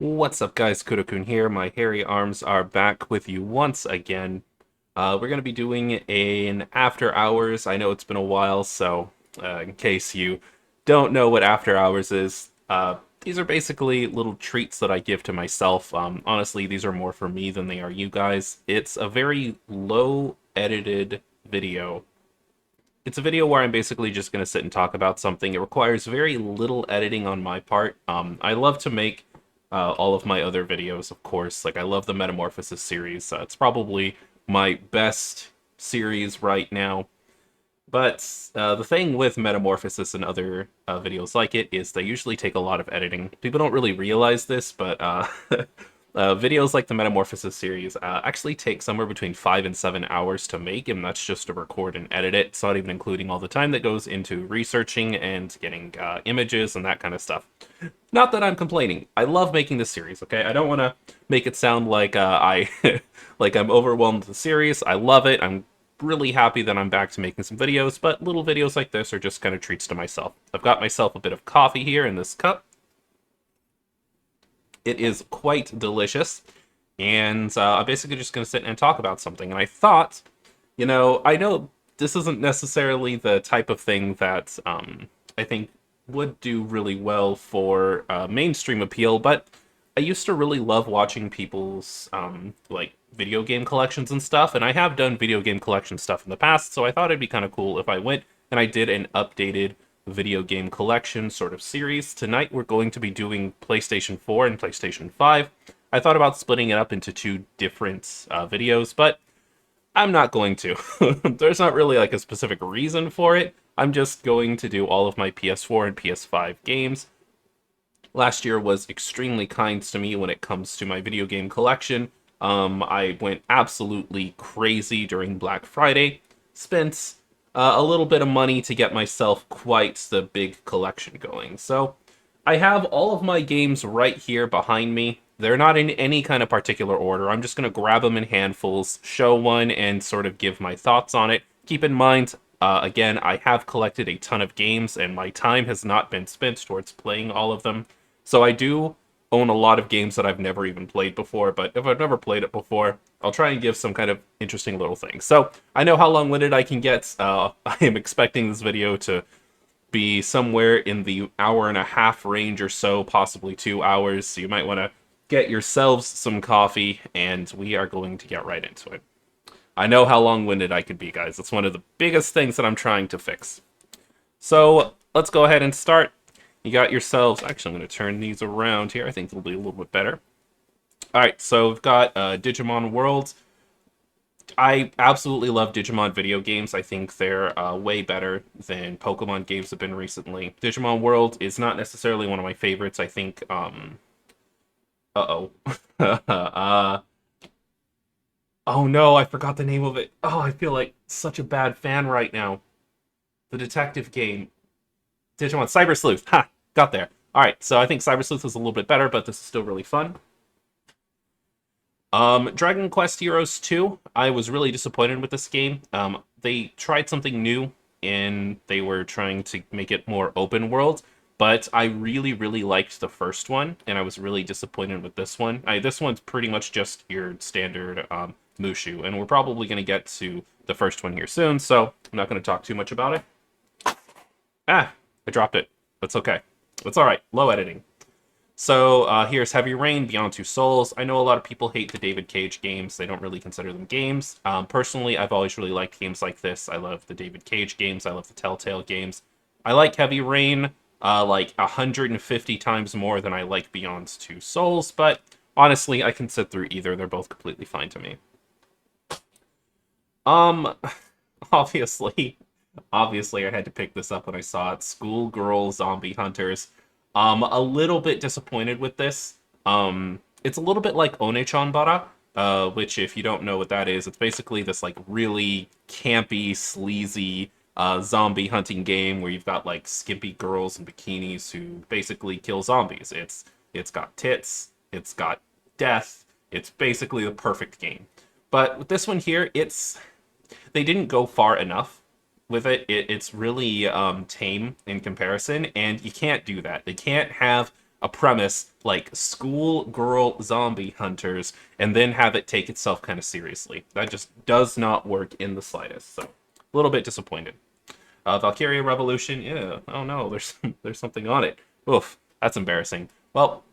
What's up, guys? Kudou here. My hairy arms are back with you once again. We're going to be doing an after hours. I know it's been a while, so in case you don't know what after hours is, these are basically little treats that I give to myself. Honestly, these are more for me than they are you guys. It's a very low edited video. It's a video where I'm basically just going to sit and talk about something. It requires very little editing on my part. I love to make all of my other videos, of course. Like, I love the Metamorphosis series. It's probably my best series right now. But the thing with Metamorphosis and other videos like it is they usually take a lot of editing. People don't really realize this, but videos like the Metamorphosis series actually take somewhere between 5 and 7 hours to make, and that's just to record and edit it. It's not even including all the time that goes into researching and getting images and that kind of stuff. Not that I'm complaining. I love making this series, okay? I don't want to make it sound like like I'm overwhelmed with the series. I love it. I'm really happy that I'm back to making some videos, but little videos like this are just kind of treats to myself. I've got myself a bit of coffee here in this cup. It is quite delicious, and I'm basically just going to sit and talk about something. And I thought, I know this isn't necessarily the type of thing that I think would do really well for mainstream appeal, but I used to really love watching people's like video game collections and stuff, and I have done video game collection stuff in the past, so I thought it'd be kind of cool if I went and I did an updated video game collection sort of series. Tonight we're going to be doing PlayStation 4 and PlayStation 5. I thought about splitting it up into two different videos, but I'm not going to. There's not really like a specific reason for it. I'm just going to do all of my PS4 and PS5 games. Last year was extremely kind to me when it comes to my video game collection. I went absolutely crazy during Black Friday. Spent a little bit of money to get myself quite the big collection going. So I have all of my games right here behind me. They're not in any kind of particular order. I'm just going to grab them in handfuls, show one, and sort of give my thoughts on it. Keep in mind, again, I have collected a ton of games, and my time has not been spent towards playing all of them. So I do own a lot of games that I've never even played before, but if I've never played it before, I'll try and give some kind of interesting little thing. So I know how long-winded I can get. I am expecting this video to be somewhere in the hour and a half range or so, possibly 2 hours. So you might want to get yourselves some coffee, and we are going to get right into it. I know how long-winded I could be, guys. It's one of the biggest things that I'm trying to fix. So let's go ahead and start. You got yourselves... Actually, I'm going to turn these around here. I think they'll be a little bit better. Alright, so we've got Digimon World. I absolutely love Digimon video games. I think they're way better than Pokemon games have been recently. Digimon World is not necessarily one of my favorites. I think, uh-oh. Oh no, I forgot the name of it. Oh, I feel like such a bad fan right now. The detective game. Digimon Cyber Sleuth. Ha! Got there. Alright, so I think Cyber Sleuth is a little bit better, but this is still really fun. Dragon Quest Heroes 2, I was really disappointed with this game. They tried something new, and they were trying to make it more open world, but I really, really liked the first one, and I was really disappointed with this one. This one's pretty much just your standard Mushu, and we're probably going to get to the first one here soon, so I'm not going to talk too much about it. Ah, I dropped it. That's okay. That's alright. Low editing. So here's Heavy Rain, Beyond Two Souls. I know a lot of people hate the David Cage games. They don't really consider them games. Personally, I've always really liked games like this. I love the David Cage games. I love the Telltale games. I like Heavy Rain like 150 times more than I like Beyond Two Souls, but honestly, I can sit through either. They're both completely fine to me. Um, obviously, obviously I had to pick this up when I saw it. Schoolgirl Zombie Hunters. A little bit disappointed with this. It's a little bit like Onechanbara, which if you don't know what that is, it's basically this like really campy, sleazy zombie hunting game where you've got like skimpy girls in bikinis who basically kill zombies. It's got tits, it's got death, it's basically the perfect game. But with this one here, they didn't go far enough with it. It's really tame in comparison, and you can't do that. They can't have a premise like schoolgirl zombie hunters and then have it take itself kind of seriously. That just does not work in the slightest. So, a little bit disappointed. Valkyria Revolution, yeah. Oh no, there's something on it. Oof, that's embarrassing. Well,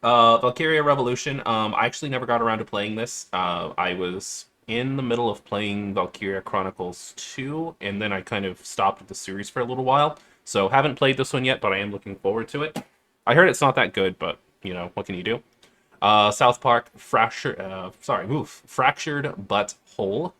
Valkyria Revolution. I actually never got around to playing this. I was in the middle of playing Valkyria Chronicles 2, and then I kind of stopped with the series for a little while. So haven't played this one yet, but I am looking forward to it. I heard it's not that good, but you know what can you do? South Park Fractured But Whole.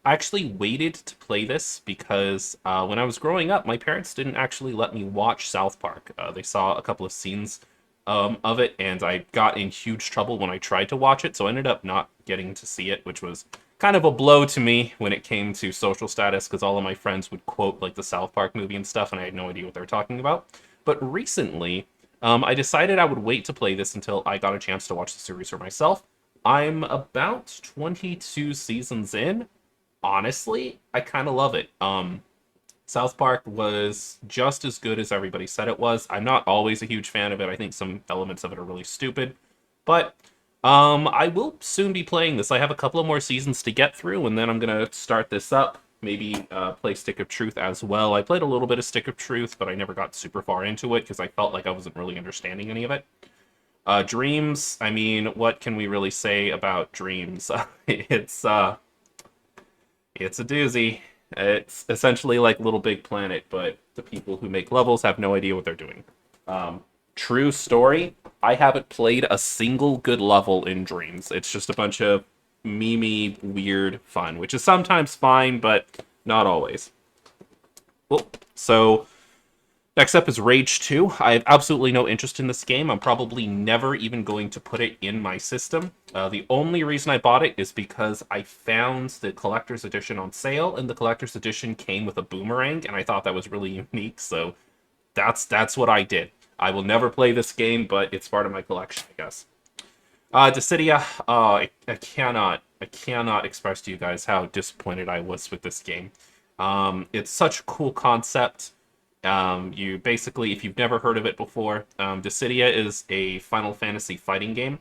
I actually waited to play this because when I was growing up, my parents didn't actually let me watch South Park. They saw a couple of scenes of it, and I got in huge trouble when I tried to watch it, so I ended up not getting to see it, which was kind of a blow to me when it came to social status, because all of my friends would quote like the South Park movie and stuff, and I had no idea what they were talking about. But recently, I decided I would wait to play this until I got a chance to watch the series for myself. I'm about 22 seasons in. Honestly, I kind of love it. South Park was just as good as everybody said it was. I'm not always a huge fan of it. I think some elements of it are really stupid. But I will soon be playing this. I have a couple of more seasons to get through, and then I'm going to start this up. Maybe play Stick of Truth as well. I played a little bit of Stick of Truth, but I never got super far into it because I felt like I wasn't really understanding any of it. Dreams, I mean, what can we really say about Dreams? It's a doozy. It's essentially like Little Big Planet, but the people who make levels have no idea what they're doing. True story, I haven't played a single good level in Dreams. It's just a bunch of memey, weird fun, which is sometimes fine, but not always. Well, so next up is Rage 2. I have absolutely no interest in this game. I'm probably never even going to put it in my system. The only reason I bought it is because I found the collector's edition on sale, and the collector's edition came with a boomerang, and I thought that was really unique, so that's what I did. I will never play this game, but it's part of my collection, I guess. Dissidia, I cannot express to you guys how disappointed I was with this game. It's such a cool concept. You basically, if you've never heard of it before, Dissidia is a Final Fantasy fighting game,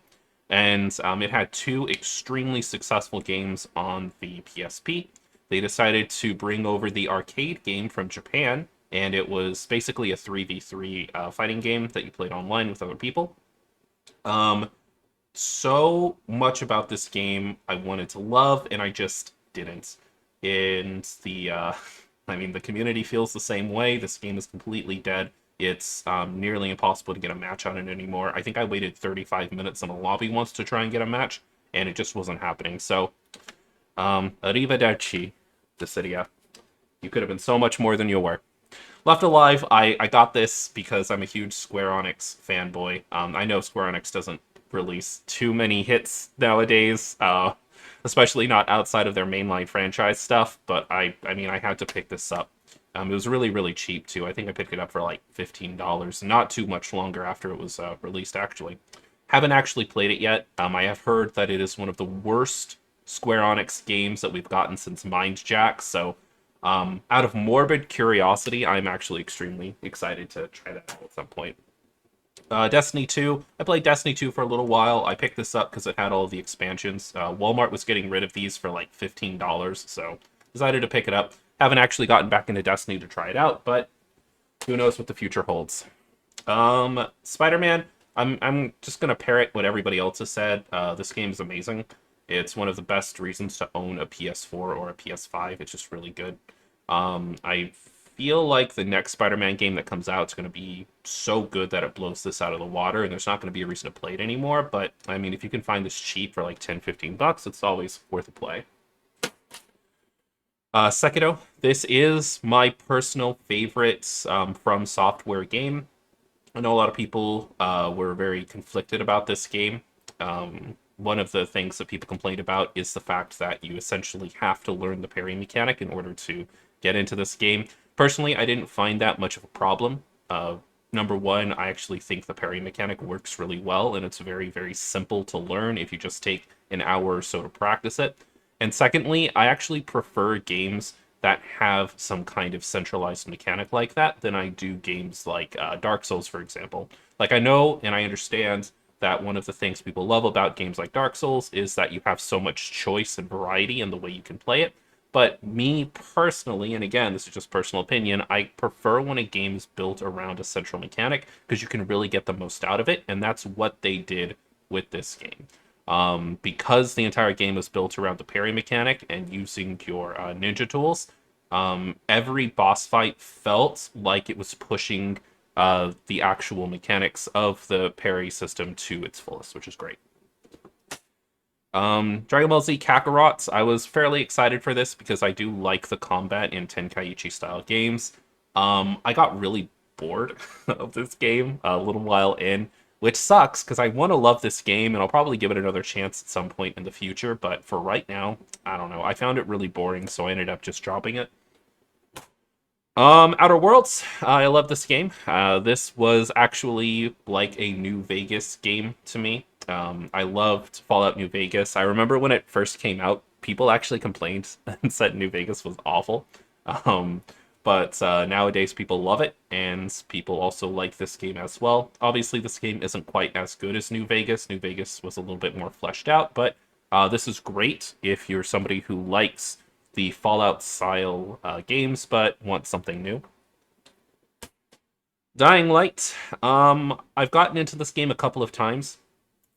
and it had two extremely successful games on the PSP. They decided to bring over the arcade game from Japan, and it was basically a 3v3 fighting game that you played online with other people. So much about this game I wanted to love, and I just didn't. And the community feels the same way. This game is completely dead. It's nearly impossible to get a match on it anymore. I think I waited 35 minutes in a lobby once to try and get a match, and it just wasn't happening. So, arrivederci, Dissidia. You could have been so much more than you were. Left Alive, I got this because I'm a huge Square Enix fanboy. I know Square Enix doesn't release too many hits nowadays, especially not outside of their mainline franchise stuff, but I mean, I had to pick this up. It was really, really cheap, too. I think I picked it up for like $15, not too much longer after it was released, actually. Haven't actually played it yet. I have heard that it is one of the worst Square Enix games that we've gotten since Mind Jack, so out of morbid curiosity, I'm actually extremely excited to try that out at some point. Destiny 2. I played Destiny 2 for a little while. I picked this up because it had all of the expansions. Walmart was getting rid of these for like $15, so decided to pick it up. Haven't actually gotten back into Destiny to try it out, but who knows what the future holds. Spider-Man. I'm just gonna parrot what everybody else has said. This game is amazing. It's one of the best reasons to own a PS4 or a PS5. It's just really good. I feel like the next Spider-Man game that comes out is going to be so good that it blows this out of the water, and there's not going to be a reason to play it anymore. But, I mean, if you can find this cheap for like 10, $15, it's always worth a play. Sekiro. This is my personal favorite From Software game. I know a lot of people were very conflicted about this game. One of the things that people complained about is the fact that you essentially have to learn the parry mechanic in order to get into this game. Personally, I didn't find that much of a problem. Number one, I actually think the parry mechanic works really well, and it's very, very simple to learn if you just take an hour or so to practice it. And secondly, I actually prefer games that have some kind of centralized mechanic like that than I do games like Dark Souls, for example. Like, I know and I understand that one of the things people love about games like Dark Souls is that you have so much choice and variety in the way you can play it. But me personally, and again, this is just personal opinion, I prefer when a game is built around a central mechanic because you can really get the most out of it, and that's what they did with this game. Because the entire game was built around the parry mechanic and using your ninja tools, every boss fight felt like it was pushing the actual mechanics of the parry system to its fullest, which is great. Dragon Ball Z Kakarot, I was fairly excited for this because I do like the combat in Tenkaichi style games. I got really bored of this game a little while in, which sucks because I want to love this game and I'll probably give it another chance at some point in the future, but for right now, I don't know. I found it really boring, so I ended up just dropping it. Outer Worlds, I love this game. This was actually like a New Vegas game to me. I loved Fallout New Vegas. I remember when it first came out, people actually complained and said New Vegas was awful. Um, but nowadays people love it, and people also like this game as well. Obviously, this game isn't quite as good as New Vegas. New Vegas was a little bit more fleshed out, but this is great if you're somebody who likes the Fallout style games, but want something new. Dying Light. I've gotten into this game a couple of times,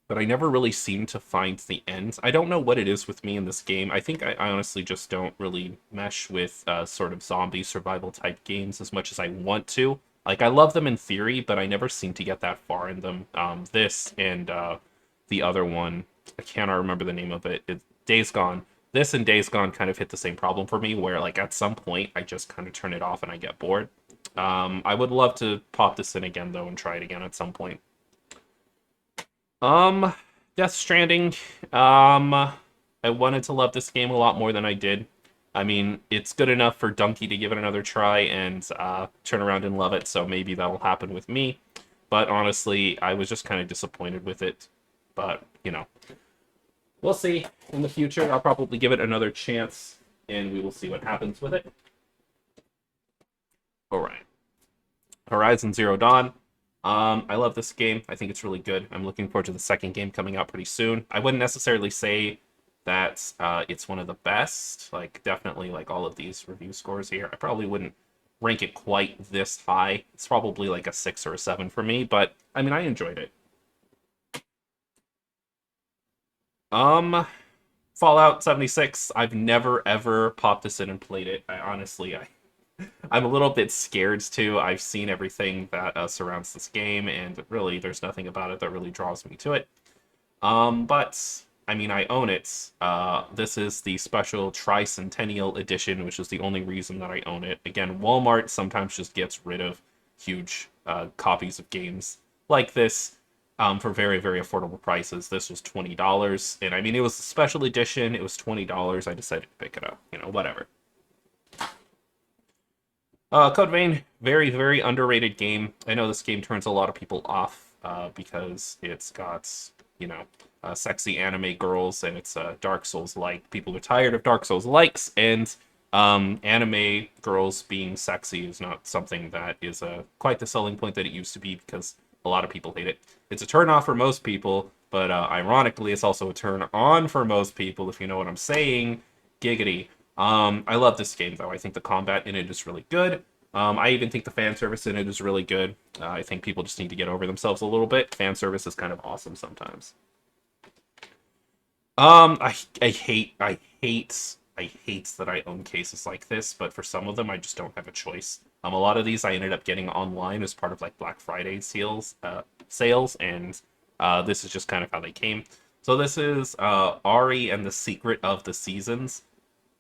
but I never really seem to find the end. I don't know what it is with me in this game. I think I honestly just don't really mesh with sort of zombie survival type games as much as I want to. Like, I love them in theory, but I never seem to get that far in them. This and the other one, I cannot remember the name of it. It's Days Gone. This and Days Gone kind of hit the same problem for me, where like at some point I just kind of turn it off and I get bored. I would love to pop this in again though and try it again at some point. Um, Death Stranding. I wanted to love this game a lot more than I did. I mean, it's good enough for Donkey to give it another try and turn around and love it, so maybe that'll happen with me. But honestly, I was just kind of disappointed with it. But, you know, we'll see in the future. I'll probably give it another chance, and we will see what happens with it. All right. Horizon Zero Dawn. I love this game. I think it's really good. I'm looking forward to the second game coming out pretty soon. I wouldn't necessarily say that it's one of the best. Like, definitely, like all of these review scores here, I probably wouldn't rank it quite this high. It's probably like a 6 or a 7 for me, but I mean, I enjoyed it. Um, Fallout 76. I've never ever popped this in and played it. I'm a little bit scared too. I've seen everything that surrounds this game, and really, there's nothing about it that really draws me to it. But I mean, I own it. This is the special Tricentennial Edition, which is the only reason that I own it. Again, Walmart sometimes just gets rid of huge copies of games like this for very, very affordable prices. This was $20, and I mean, it was a special edition. It was $20. I decided to pick it up. You know, whatever. Code Vein, very, very underrated game. I know this game turns a lot of people off because it's got, you know, sexy anime girls and it's Dark Souls-like. People are tired of Dark Souls-likes, and anime girls being sexy is not something that is quite the selling point that it used to be because a lot of people hate it. It's a turn-off for most people, but ironically, it's also a turn-on for most people, if you know what I'm saying. Giggity. I love this game, though. I think the combat in it is really good. I even think the fan service in it is really good. I think people just need to get over themselves a little bit. Fan service is kind of awesome sometimes. I hate that I own cases like this, but for some of them, I just don't have a choice. A lot of these I ended up getting online as part of like Black Friday sales, and this is just kind of how they came. So this is Ari and the Secret of the Seasons.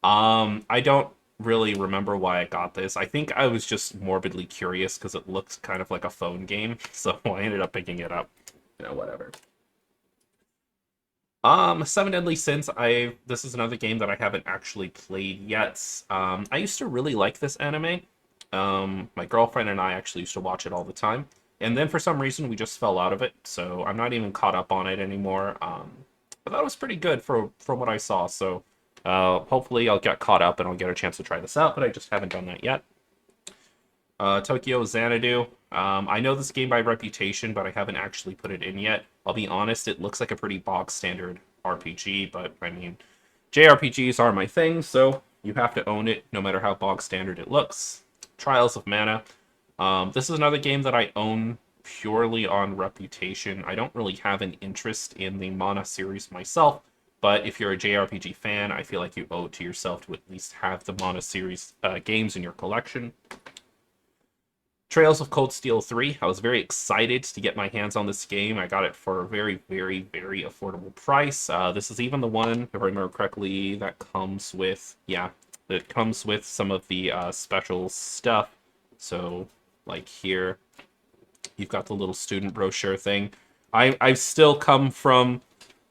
I don't really remember why I got this. I think I was just morbidly curious because it looks kind of like a phone game, so I ended up picking it up. You know, whatever. Seven Deadly Sins, this is another game that I haven't actually played yet. I used to really like this anime. My girlfriend and I actually used to watch it all the time. And then for some reason we just fell out of it, so I'm not even caught up on it anymore. I thought it was pretty good from what I saw, so Hopefully I'll get caught up and I'll get a chance to try this out, but I just haven't done that yet. Tokyo Xanadu. I know this game by reputation, but I haven't actually put it in yet. I'll be honest, it looks like a pretty bog standard RPG, but I mean, JRPGs are my thing, so you have to own it no matter how bog standard it looks. Trials of Mana. This is another game that I own purely on reputation. I don't really have an interest in the Mana series myself, but if you're a JRPG fan, I feel like you owe it to yourself to at least have the Mana series games in your collection. Trails of Cold Steel 3. I was very excited to get my hands on this game. I got it for a very, very, very affordable price. This is even the one, if I remember correctly, that comes with, it comes with some of the special stuff. So, like here, you've got the little student brochure thing. I've still come from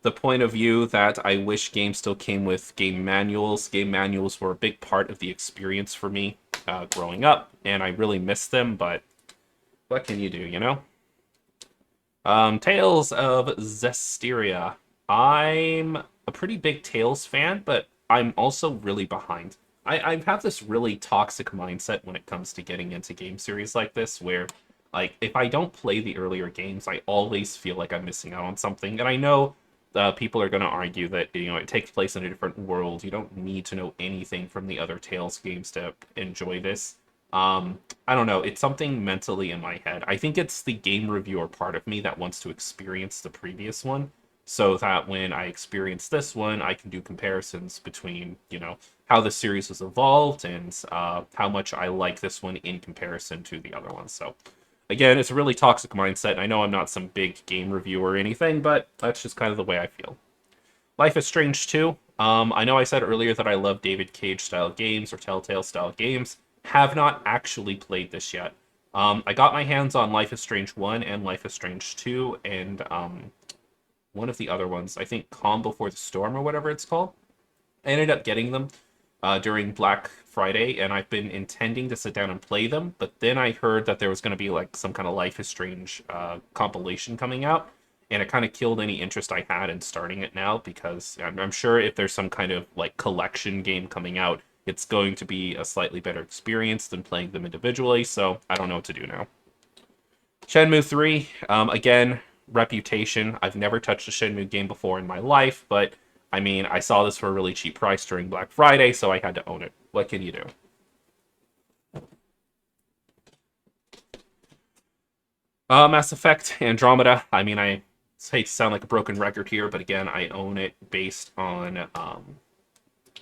the point of view that I wish games still came with game manuals. Game manuals were a big part of the experience for me growing up, and I really miss them, but what can you do, you know? Tales of Zestiria. I'm a pretty big Tales fan, but I'm also really behind. I have this really toxic mindset when it comes to getting into game series like this, where, like, if I don't play the earlier games, I always feel like I'm missing out on something. And I know people are going to argue that, you know, it takes place in a different world. You don't need to know anything from the other Tales games to enjoy this. I don't know. It's something mentally in my head. I think it's the game reviewer part of me that wants to experience the previous one, so that when I experience this one, I can do comparisons between, you know, how the series has evolved and how much I like this one in comparison to the other ones. So, again, it's a really toxic mindset. And I know I'm not some big game reviewer or anything, but that's just kind of the way I feel. Life is Strange 2. I know I said earlier that I love David Cage style games or Telltale style games. Have not actually played this yet. I got my hands on Life is Strange 1 and Life is Strange 2 and one of the other ones. I think Calm Before the Storm or whatever it's called. I ended up getting them during Black Friday, and I've been intending to sit down and play them, but then I heard that there was going to be like some kind of Life is Strange compilation coming out, and it kind of killed any interest I had in starting it now, because I'm sure if there's some kind of like collection game coming out, it's going to be a slightly better experience than playing them individually, so I don't know what to do now. Shenmue 3, again, reputation. I've never touched a Shenmue game before in my life, but I mean, I saw this for a really cheap price during Black Friday, so I had to own it. What can you do? Mass Effect Andromeda. I mean, I hate to sound like a broken record here, but again, I own it based on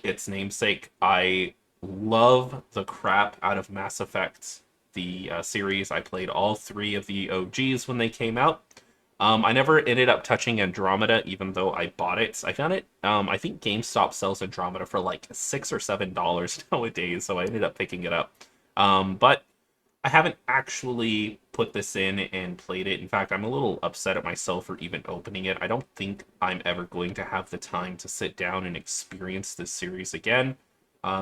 its namesake. I love the crap out of Mass Effect, the series. I played all three of the OGs when they came out. I never ended up touching Andromeda, even though I bought it. I found it. I think GameStop sells Andromeda for like $6 or $7 nowadays, so I ended up picking it up. But I haven't actually put this in and played it. In fact, I'm a little upset at myself for even opening it. I don't think I'm ever going to have the time to sit down and experience this series again.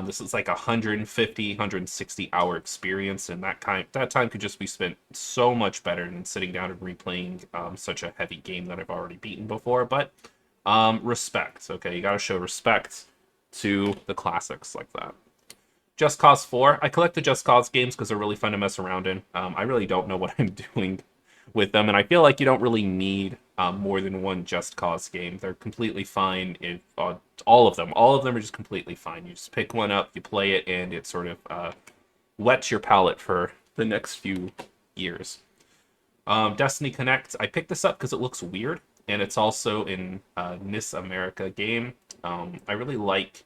This is like 150, 160 hour experience, and that time could just be spent so much better than sitting down and replaying such a heavy game that I've already beaten before. But respect, okay? You gotta show respect to the classics like that. Just Cause 4. I collect the Just Cause games because they're really fun to mess around in. I really don't know what I'm doing with them, and I feel like you don't really need more than one Just Cause game. They're completely fine. If all of them are just completely fine. You just pick one up, you play it, and it sort of whets your palate for the next few years. Destiny Connect. I picked this up because it looks weird, and it's also in NIS America game. I really like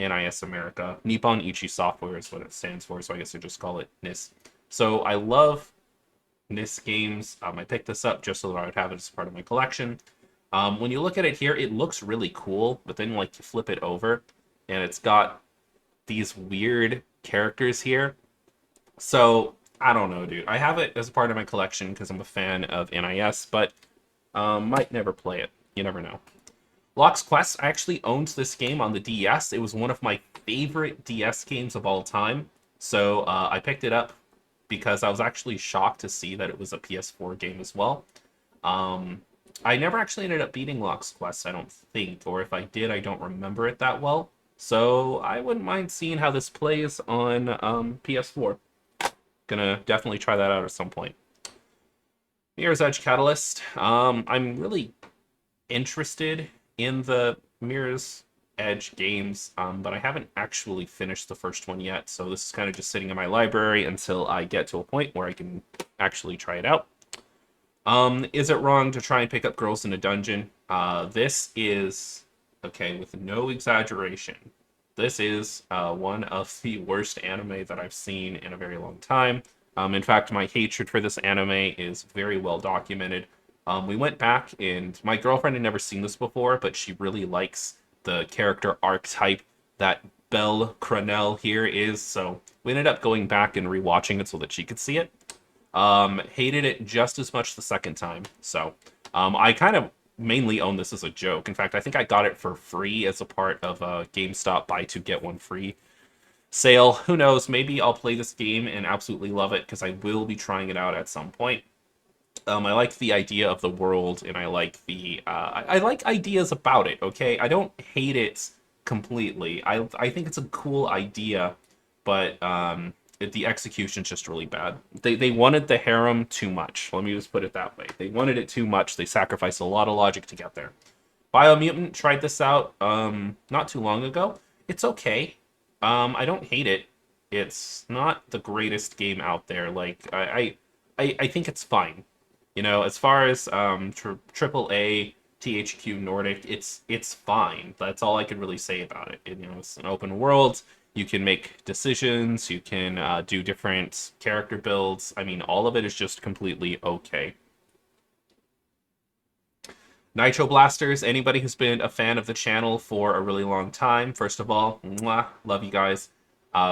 NIS America. Nippon Ichi Software is what it stands for, so I guess I just call it NIS. So I love NIS games. I picked this up just so that I would have it as part of my collection. When you look at it here, it looks really cool, but then like you flip it over, and it's got these weird characters here. So I don't know, dude. I have it as a part of my collection because I'm a fan of NIS, but might never play it. You never know. Lock's Quest, I actually owned this game on the DS. It was one of my favorite DS games of all time. So I picked it up because I was actually shocked to see that it was a PS4 game as well. I never actually ended up beating Locke's Quest, I don't think, or if I did, I don't remember it that well. So I wouldn't mind seeing how this plays on PS4. Gonna definitely try that out at some point. Mirror's Edge Catalyst. I'm really interested in the Mirror's Edge games, but I haven't actually finished the first one yet, so this is kind of just sitting in my library until I get to a point where I can actually try it out. Is it wrong to try and pick up girls in a dungeon? This is, okay, with no exaggeration, this is one of the worst anime that I've seen in a very long time. In fact, my hatred for this anime is very well documented. We went back, and my girlfriend had never seen this before, but she really likes the character archetype that Belle Cranell here is, so we ended up going back and rewatching it so that she could see it. Hated it just as much the second time. So, I kind of mainly own this as a joke. In fact, I think I got it for free as a part of a GameStop buy two get one free sale. Who knows? Maybe I'll play this game and absolutely love it because I will be trying it out at some point. I like the idea of the world, and I like the I like ideas about it. Okay, I don't hate it completely. I think it's a cool idea, but the execution's just really bad. They wanted the harem too much. Let me just put it that way. They wanted it too much. They sacrificed a lot of logic to get there. Biomutant tried this out not too long ago. It's okay. I don't hate it. It's not the greatest game out there. Like I think it's fine. You know, as far as triple A THQ Nordic, it's fine. That's all I can really say about it. You know, it's an open world. You can make decisions. You can do different character builds. I mean, all of it is just completely okay. Nitro Blasters, anybody who's been a fan of the channel for a really long time, first of all, mwah, love you guys.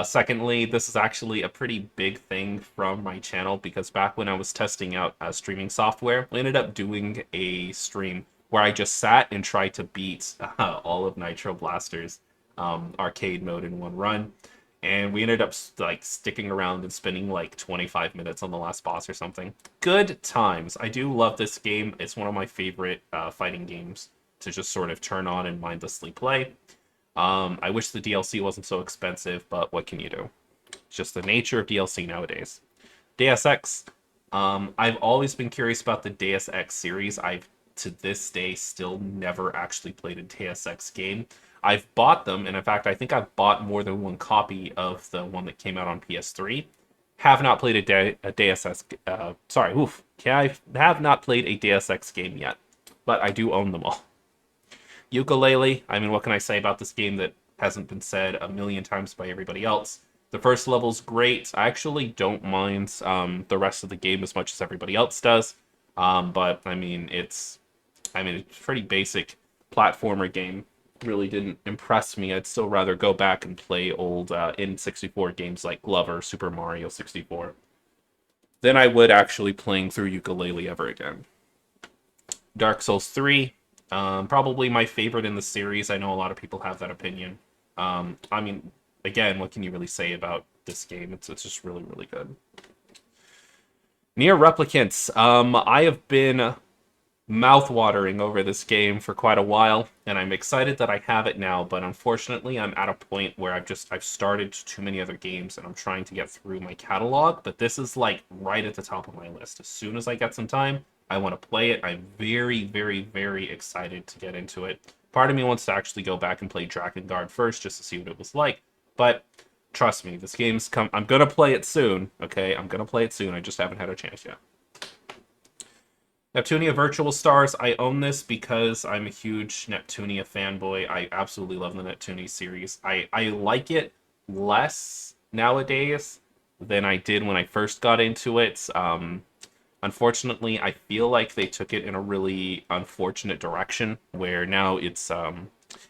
Secondly, this is actually a pretty big thing from my channel because back when I was testing out streaming software, we ended up doing a stream where I just sat and tried to beat all of Nitro Blasters arcade mode in one run. And we ended up like sticking around and spending like 25 minutes on the last boss or something. Good times. I do love this game. It's one of my favorite fighting games to just sort of turn on and mindlessly play. I wish the DLC wasn't so expensive, but what can you do? It's just the nature of DLC nowadays. Deus Ex. I've always been curious about the Deus Ex series. I've, to this day, still never actually played a Deus Ex game. I've bought them, and in fact, I think I've bought more than one copy of the one that came out on PS3. Have not played a Deus Ex... I have not played a Deus Ex game yet, but I do own them all. Yooka-Laylee, I mean, what can I say about this game that hasn't been said a million times by everybody else? The first level's great. I actually don't mind the rest of the game as much as everybody else does. But, I mean, it's a pretty basic platformer game. Really didn't impress me. I'd still rather go back and play old N64 games like Glover, Super Mario 64, than I would actually playing through Yooka-Laylee ever again. Dark Souls 3, probably my favorite in the series. I know a lot of people have that opinion. I mean, again, what can you really say about this game? It's just really, really good. Nier Replicants. I have been mouth-watering over this game for quite a while, and I'm excited that I have it now, but unfortunately I'm at a point where I've started too many other games and I'm trying to get through my catalog, but this is like right at the top of my list. As soon as I get some time, I want to play it. I'm very, very, very excited to get into it. Part of me wants to actually go back and play Drakengard first just to see what it was like, but trust me, this game's come. I'm gonna play it soon, okay? I'm gonna play it soon. I just haven't had a chance yet. Neptunia Virtual Stars, I own this because I'm a huge Neptunia fanboy. I absolutely love the Neptunia series. I like it less nowadays than I did when I first got into it. Unfortunately, I feel like they took it in a really unfortunate direction where now it's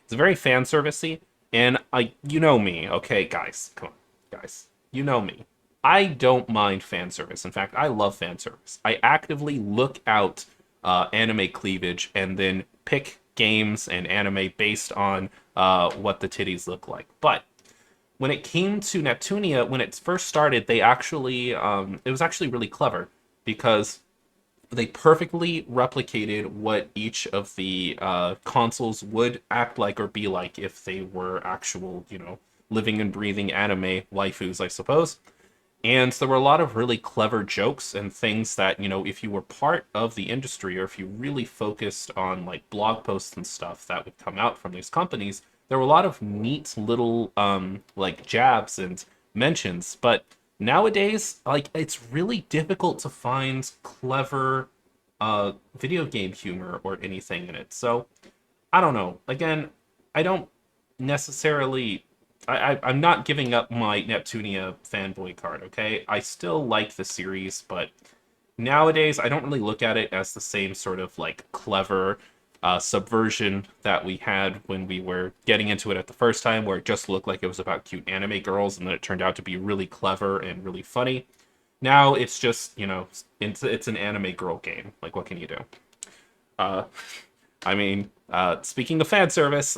very fan servicey, and you know me, okay, guys, come on, guys, you know me. I don't mind fan service. In fact, I love fan service. I actively look out anime cleavage and then pick games and anime based on what the titties look like. But when it came to Neptunia, when it first started, they actually it was actually really clever because they perfectly replicated what each of the consoles would act like or be like if they were actual, living and breathing anime waifus, I suppose. And there were a lot of really clever jokes and things that, if you were part of the industry or if you really focused on like blog posts and stuff that would come out from these companies, there were a lot of neat little like jabs and mentions. But nowadays, like it's really difficult to find clever video game humor or anything in it. So I don't know. Again, I don't necessarily. I'm not giving up my Neptunia fanboy card, okay? I still like the series, but nowadays I don't really look at it as the same sort of like clever subversion that we had when we were getting into it at the first time, where it just looked like it was about cute anime girls, and then it turned out to be really clever and really funny. Now it's just, it's an anime girl game. Like, what can you do? Uh, speaking of fan service,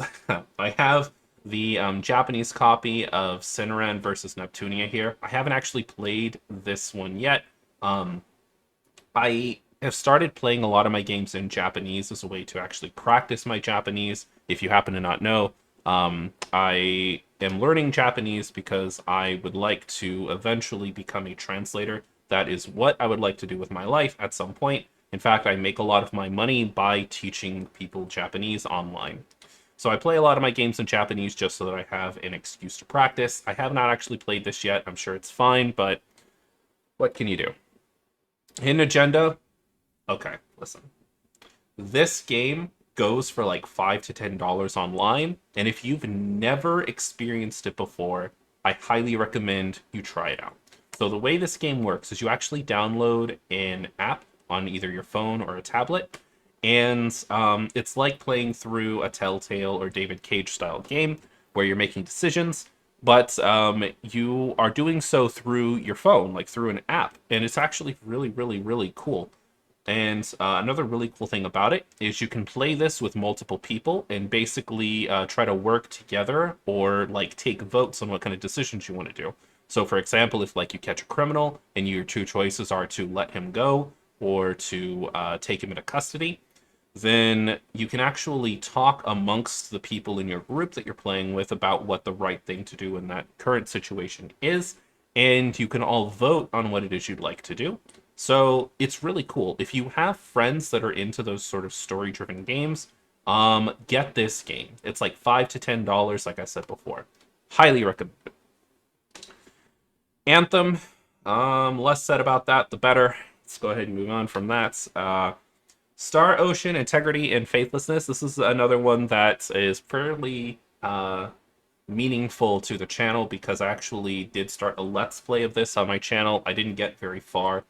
I have the Japanese copy of Senran versus Neptunia here. I haven't actually played this one yet. I have started playing a lot of my games in Japanese as a way to actually practice my Japanese. If you happen to not know, I am learning Japanese because I would like to eventually become a translator. That is what I would like to do with my life at some point. In fact, I make a lot of my money by teaching people Japanese online. So I play a lot of my games in Japanese just so that I have an excuse to practice. I have not actually played this yet. I'm sure it's fine, but what can you do? Hidden agenda? Okay, listen. This game goes for like $5 to $10 online, and if you've never experienced it before, I highly recommend you try it out. So the way this game works is you actually download an app on either your phone or a tablet, and it's like playing through a Telltale or David Cage style game where you're making decisions, but you are doing so through your phone, like through an app, and it's actually really, really, really cool. And another really cool thing about it is you can play this with multiple people and basically try to work together or like take votes on what kind of decisions you want to do. So for example, if like you catch a criminal and your two choices are to let him go or to take him into custody, then you can actually talk amongst the people in your group that you're playing with about what the right thing to do in that current situation is, and you can all vote on what it is you'd like to do. So it's really cool. If you have friends that are into those sort of story-driven games, get this game. It's like $5 to $10, like I said before. Highly recommend it. Anthem, less said about that, the better. Let's go ahead and move on from that. Star Ocean, Integrity, and Faithlessness. This is another one that is fairly meaningful to the channel because I actually did start a Let's Play of this on my channel. I didn't get very far,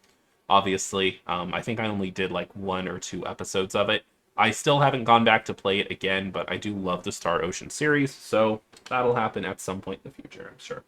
obviously. I think I only did like 1 or 2 episodes of it. I still haven't gone back to play it again, but I do love the Star Ocean series, so that'll happen at some point in the future, I'm sure.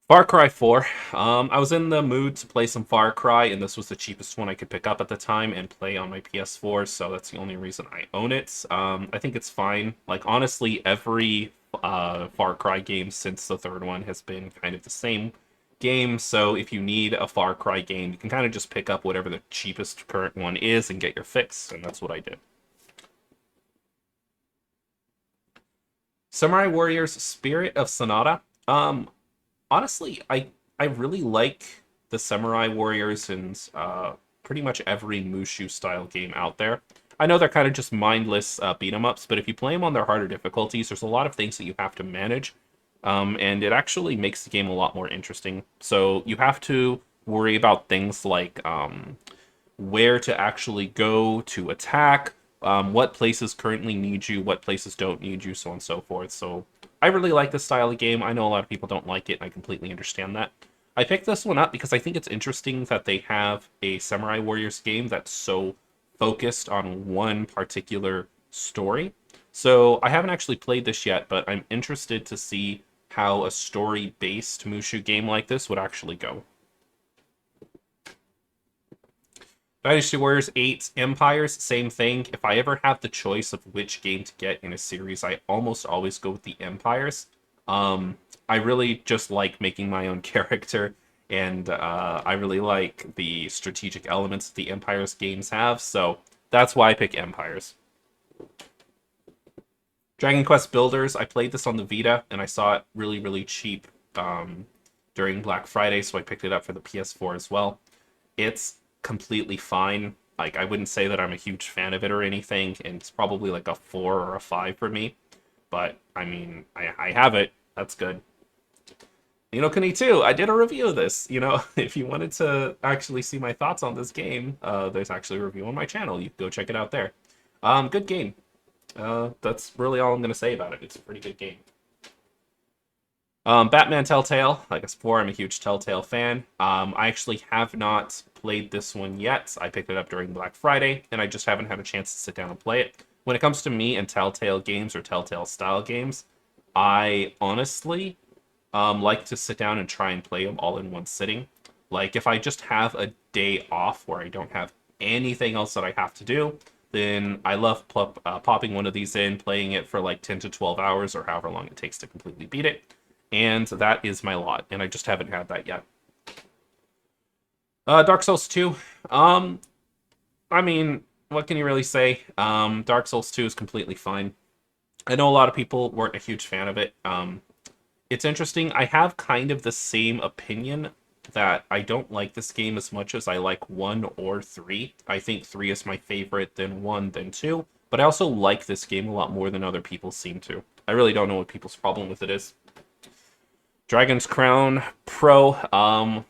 Far Cry 4. I was in the mood to play some Far Cry, and this was the cheapest one I could pick up at the time and play on my PS4, so that's the only reason I own it. I think it's fine. Like, honestly, every Far Cry game since the third one has been kind of the same game, so if you need a Far Cry game, you can kind of just pick up whatever the cheapest current one is and get your fix, and that's what I did. Samurai Warriors Spirit of Sonata. Honestly, I really like the Samurai Warriors and pretty much every Mushu style game out there. I know they're kind of just mindless beat 'em ups, but if you play them on their harder difficulties, there's a lot of things that you have to manage, and it actually makes the game a lot more interesting. So you have to worry about things like where to actually go to attack, what places currently need you, what places don't need you, so on and so forth. So I really like this style of game. I know a lot of people don't like it, and I completely understand that. I picked this one up because I think it's interesting that they have a Samurai Warriors game that's so focused on one particular story. So I haven't actually played this yet, but I'm interested to see how a story-based Mushu game like this would actually go. Dynasty Warriors 8 Empires, same thing. If I ever have the choice of which game to get in a series, I almost always go with the Empires. I really just like making my own character, and I really like the strategic elements that the Empires games have, so that's why I pick Empires. Dragon Quest Builders, I played this on the Vita, and I saw it really, really cheap during Black Friday, so I picked it up for the PS4 as well. It's completely fine. Like, I wouldn't say that I'm a huge fan of it or anything, and it's probably like a 4 or a 5 for me. But, I mean, I have it. That's good. You know, Kuni too, I did a review of this. You know, if you wanted to actually see my thoughts on this game, there's actually a review on my channel. You can go check it out there. Good game. That's really all I'm going to say about it. It's a pretty good game. Batman Telltale, like I said before, I'm a huge Telltale fan. I actually have not played this one yet. I picked it up during Black Friday, and I just haven't had a chance to sit down and play it. When it comes to me and Telltale games or Telltale style games, I honestly like to sit down and try and play them all in one sitting. Like, if I just have a day off where I don't have anything else that I have to do, then I love popping one of these in, playing it for like 10 to 12 hours or however long it takes to completely beat it. And that is my lot, and I just haven't had that yet. Dark Souls 2. I mean, what can you really say? Dark Souls 2 is completely fine. I know a lot of people weren't a huge fan of it. It's interesting. I have kind of the same opinion that I don't like this game as much as I like 1 or 3. I think 3 is my favorite, then 1, then 2. But I also like this game a lot more than other people seem to. I really don't know what people's problem with it is. Dragon's Crown Pro.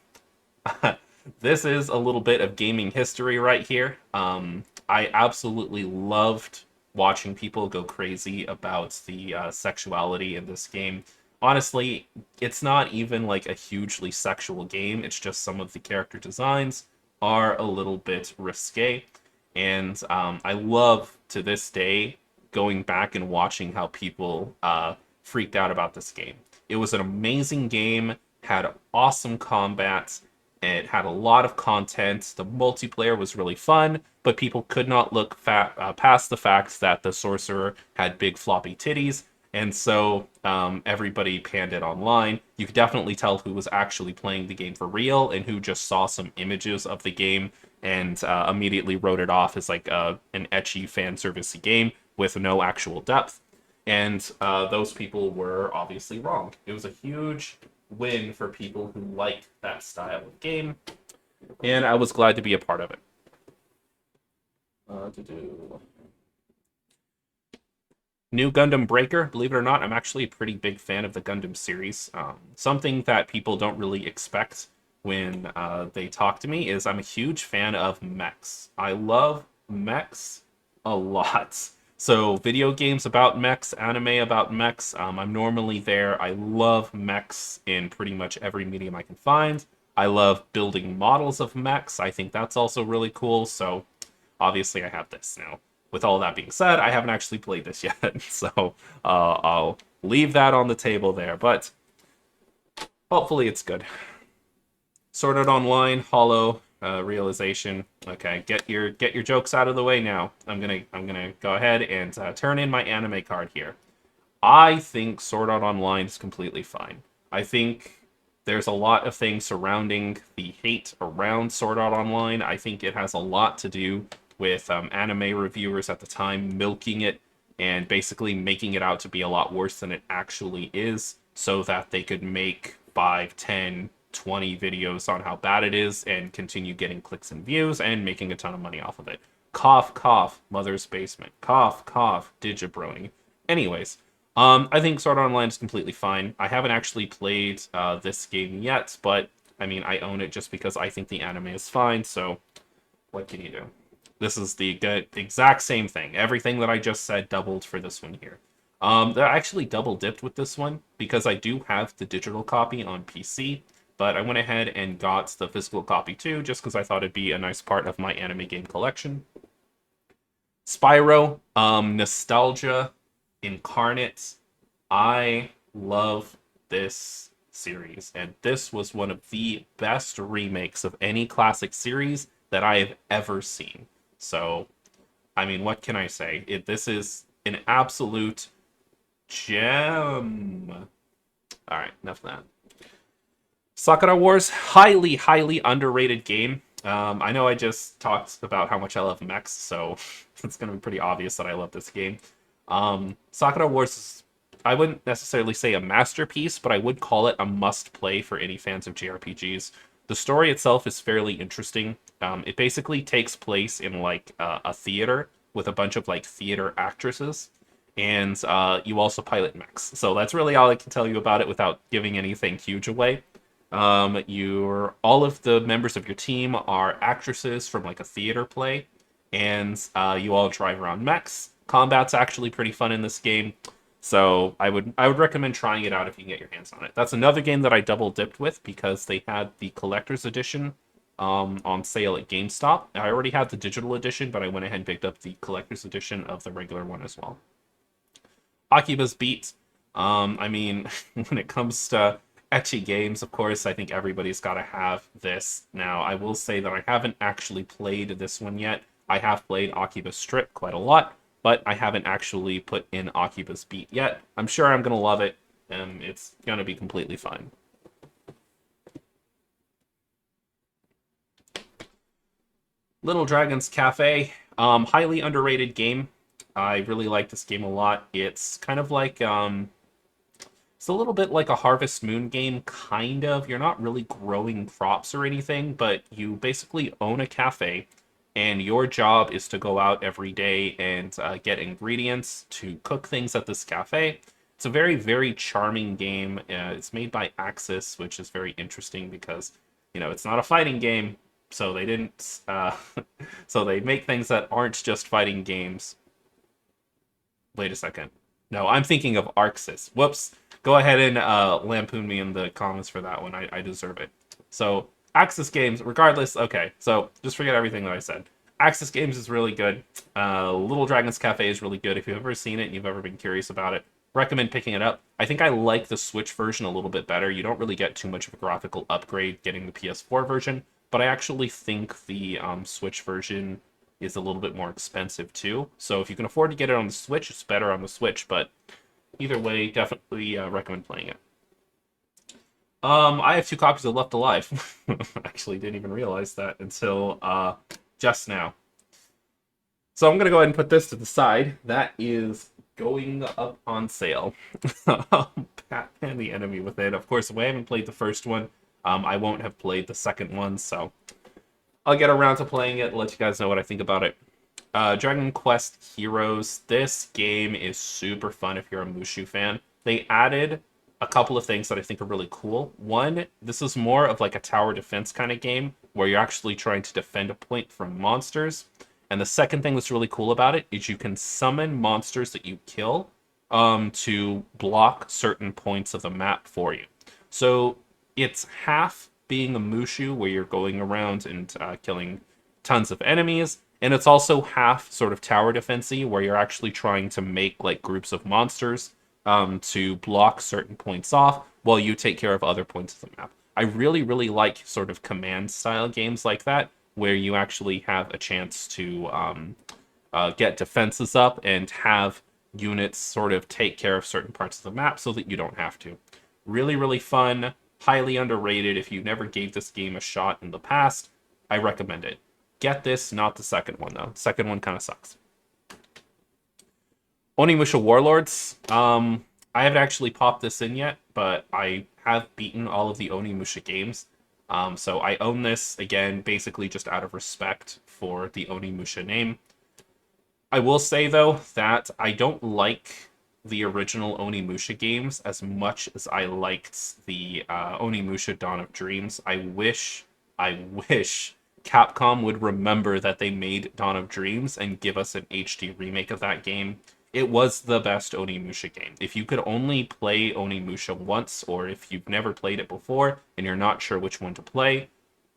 This is a little bit of gaming history right here. I absolutely loved watching people go crazy about the sexuality in this game. Honestly, it's not even like a hugely sexual game. It's just some of the character designs are a little bit risque. And I love, to this day, going back and watching how people freaked out about this game. It was an amazing game, had awesome combat, it had a lot of content, the multiplayer was really fun, but people could not look past the fact that the sorcerer had big floppy titties, and so everybody panned it online. You could definitely tell who was actually playing the game for real and who just saw some images of the game and immediately wrote it off as like an ecchi fan servicey game with no actual depth. And those people were obviously wrong. It was a huge win for people who like that style of game, and I was glad to be a part of it. New Gundam Breaker. Believe it or not, I'm actually a pretty big fan of the Gundam series. Something that people don't really expect when they talk to me is I'm a huge fan of mechs. I love mechs a lot. So video games about mechs, anime about mechs, I'm normally there. I love mechs in pretty much every medium I can find. I love building models of mechs. I think that's also really cool. So obviously I have this now. With all that being said, I haven't actually played this yet. So I'll leave that on the table there. But hopefully it's good. Sword Art Online, Hollow, Realization. Okay, get your jokes out of the way now. I'm gonna go ahead and turn in my anime card here. I think Sword Art Online is completely fine. I think there's a lot of things surrounding the hate around Sword Art Online. I think it has a lot to do with anime reviewers at the time milking it and basically making it out to be a lot worse than it actually is, so that they could make 5, 10, 20 videos on how bad it is and continue getting clicks and views and making a ton of money off of it. Cough, cough, Mother's Basement. Cough, cough, Digibrony. Anyways, I think Sword Art Online is completely fine. I haven't actually played this game yet, but I mean, I own it just because I think the anime is fine, so what can you do? This is the exact same thing. Everything that I just said doubled for this one here. They're actually double dipped with this one because I do have the digital copy on PC, but I went ahead and got the physical copy too, just because I thought it'd be a nice part of my anime game collection. Spyro, nostalgia incarnate. I love this series, and this was one of the best remakes of any classic series that I have ever seen. So, I mean, what can I say? This is an absolute gem. All right, enough of that. Sakura Wars, highly, highly underrated game. I know I just talked about how much I love mechs, so it's going to be pretty obvious that I love this game. Sakura Wars is, I wouldn't necessarily say a masterpiece, but I would call it a must-play for any fans of JRPGs. The story itself is fairly interesting. It basically takes place in like a theater with a bunch of like theater actresses, and you also pilot mechs. So that's really all I can tell you about it without giving anything huge away. All of the members of your team are actresses from like a theater play, and you all drive around mechs. Combat's actually pretty fun in this game, so I would recommend trying it out if you can get your hands on it. That's another game that I double dipped with because they had the collector's edition on sale at GameStop. I already had the digital edition, but I went ahead and picked up the collector's edition of the regular one as well. Akiba's Beat. I mean, when it comes to ecchi games, of course, I think everybody's got to have this. Now, I will say that I haven't actually played this one yet. I have played Akiba's Strip quite a lot, but I haven't actually put in Akiba's Beat yet. I'm sure I'm going to love it, and it's going to be completely fine. Little Dragon's Cafe, highly underrated game. I really like this game a lot. It's kind of like it's a little bit like a Harvest Moon game, kind of. You're not really growing crops or anything, but you basically own a cafe, and your job is to go out every day and get ingredients to cook things at this cafe. It's a very, very charming game. It's made by Axis, which is very interesting because, you know, it's not a fighting game, so they didn't. So they make things that aren't just fighting games. Wait a second. No, I'm thinking of Arxis. Whoops. Go ahead and lampoon me in the comments for that one. I deserve it. So, Axis Games, regardless, okay. So, just forget everything that I said. Axis Games is really good. Little Dragon's Cafe is really good. If you've ever seen it and you've ever been curious about it, recommend picking it up. I think I like the Switch version a little bit better. You don't really get too much of a graphical upgrade getting the PS4 version, but I actually think the Switch version is a little bit more expensive too. So if you can afford to get it on the Switch, it's better on the Switch, but either way, definitely recommend playing it. I have 2 copies of Left Alive. Actually, didn't even realize that until just now. So I'm going to go ahead and put this to the side. That is going up on sale. Batman the Enemy Within. Of course, if I haven't played the first one, I won't have played the second one, so I'll get around to playing it and let you guys know what I think about it. Dragon Quest Heroes. This game is super fun if you're a Mushu fan. They added a couple of things that I think are really cool. One, this is more of like a tower defense kind of game where you're actually trying to defend a point from monsters. And the second thing that's really cool about it is you can summon monsters that you kill to block certain points of the map for you. So it's half being a Mushu where you're going around and killing tons of enemies, and it's also half sort of tower defensey where you're actually trying to make like groups of monsters to block certain points off while you take care of other points of the map. I really, really like sort of command style games like that where you actually have a chance to get defenses up and have units sort of take care of certain parts of the map so that you don't have to. Really, really fun, highly underrated. If you never gave this game a shot in the past, I recommend it. Get this, not the second one, though. The second one kind of sucks. Onimusha Warlords. I haven't actually popped this in yet, but I have beaten all of the Onimusha games. So I own this, again, basically just out of respect for the Onimusha name. I will say, though, that I don't like the original Onimusha games as much as I liked the Onimusha Dawn of Dreams. I wish Capcom would remember that they made Dawn of Dreams and give us an HD remake of that game. It was the best Onimusha game. If you could only play Onimusha once, or if you've never played it before and you're not sure which one to play,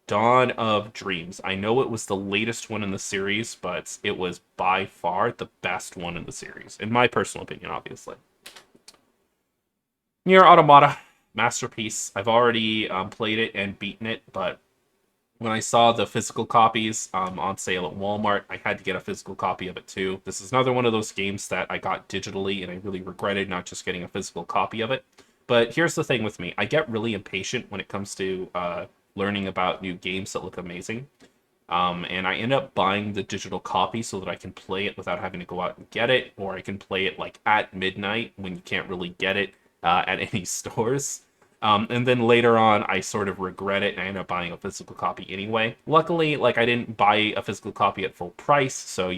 Dawn of Dreams. I know it was the latest one in the series, but it was by far the best one in the series, in my personal opinion, obviously. Nier Automata, masterpiece. I've already played it and beaten it, but when I saw the physical copies on sale at Walmart, I had to get a physical copy of it too. This is another one of those games that I got digitally, and I really regretted not just getting a physical copy of it. But here's the thing with me. I get really impatient when it comes to learning about new games that look amazing. And I end up buying the digital copy so that I can play it without having to go out and get it, or I can play it like at midnight when you can't really get it at any stores. And then later on, I sort of regret it and I end up buying a physical copy anyway. Luckily, like I didn't buy a physical copy at full price, so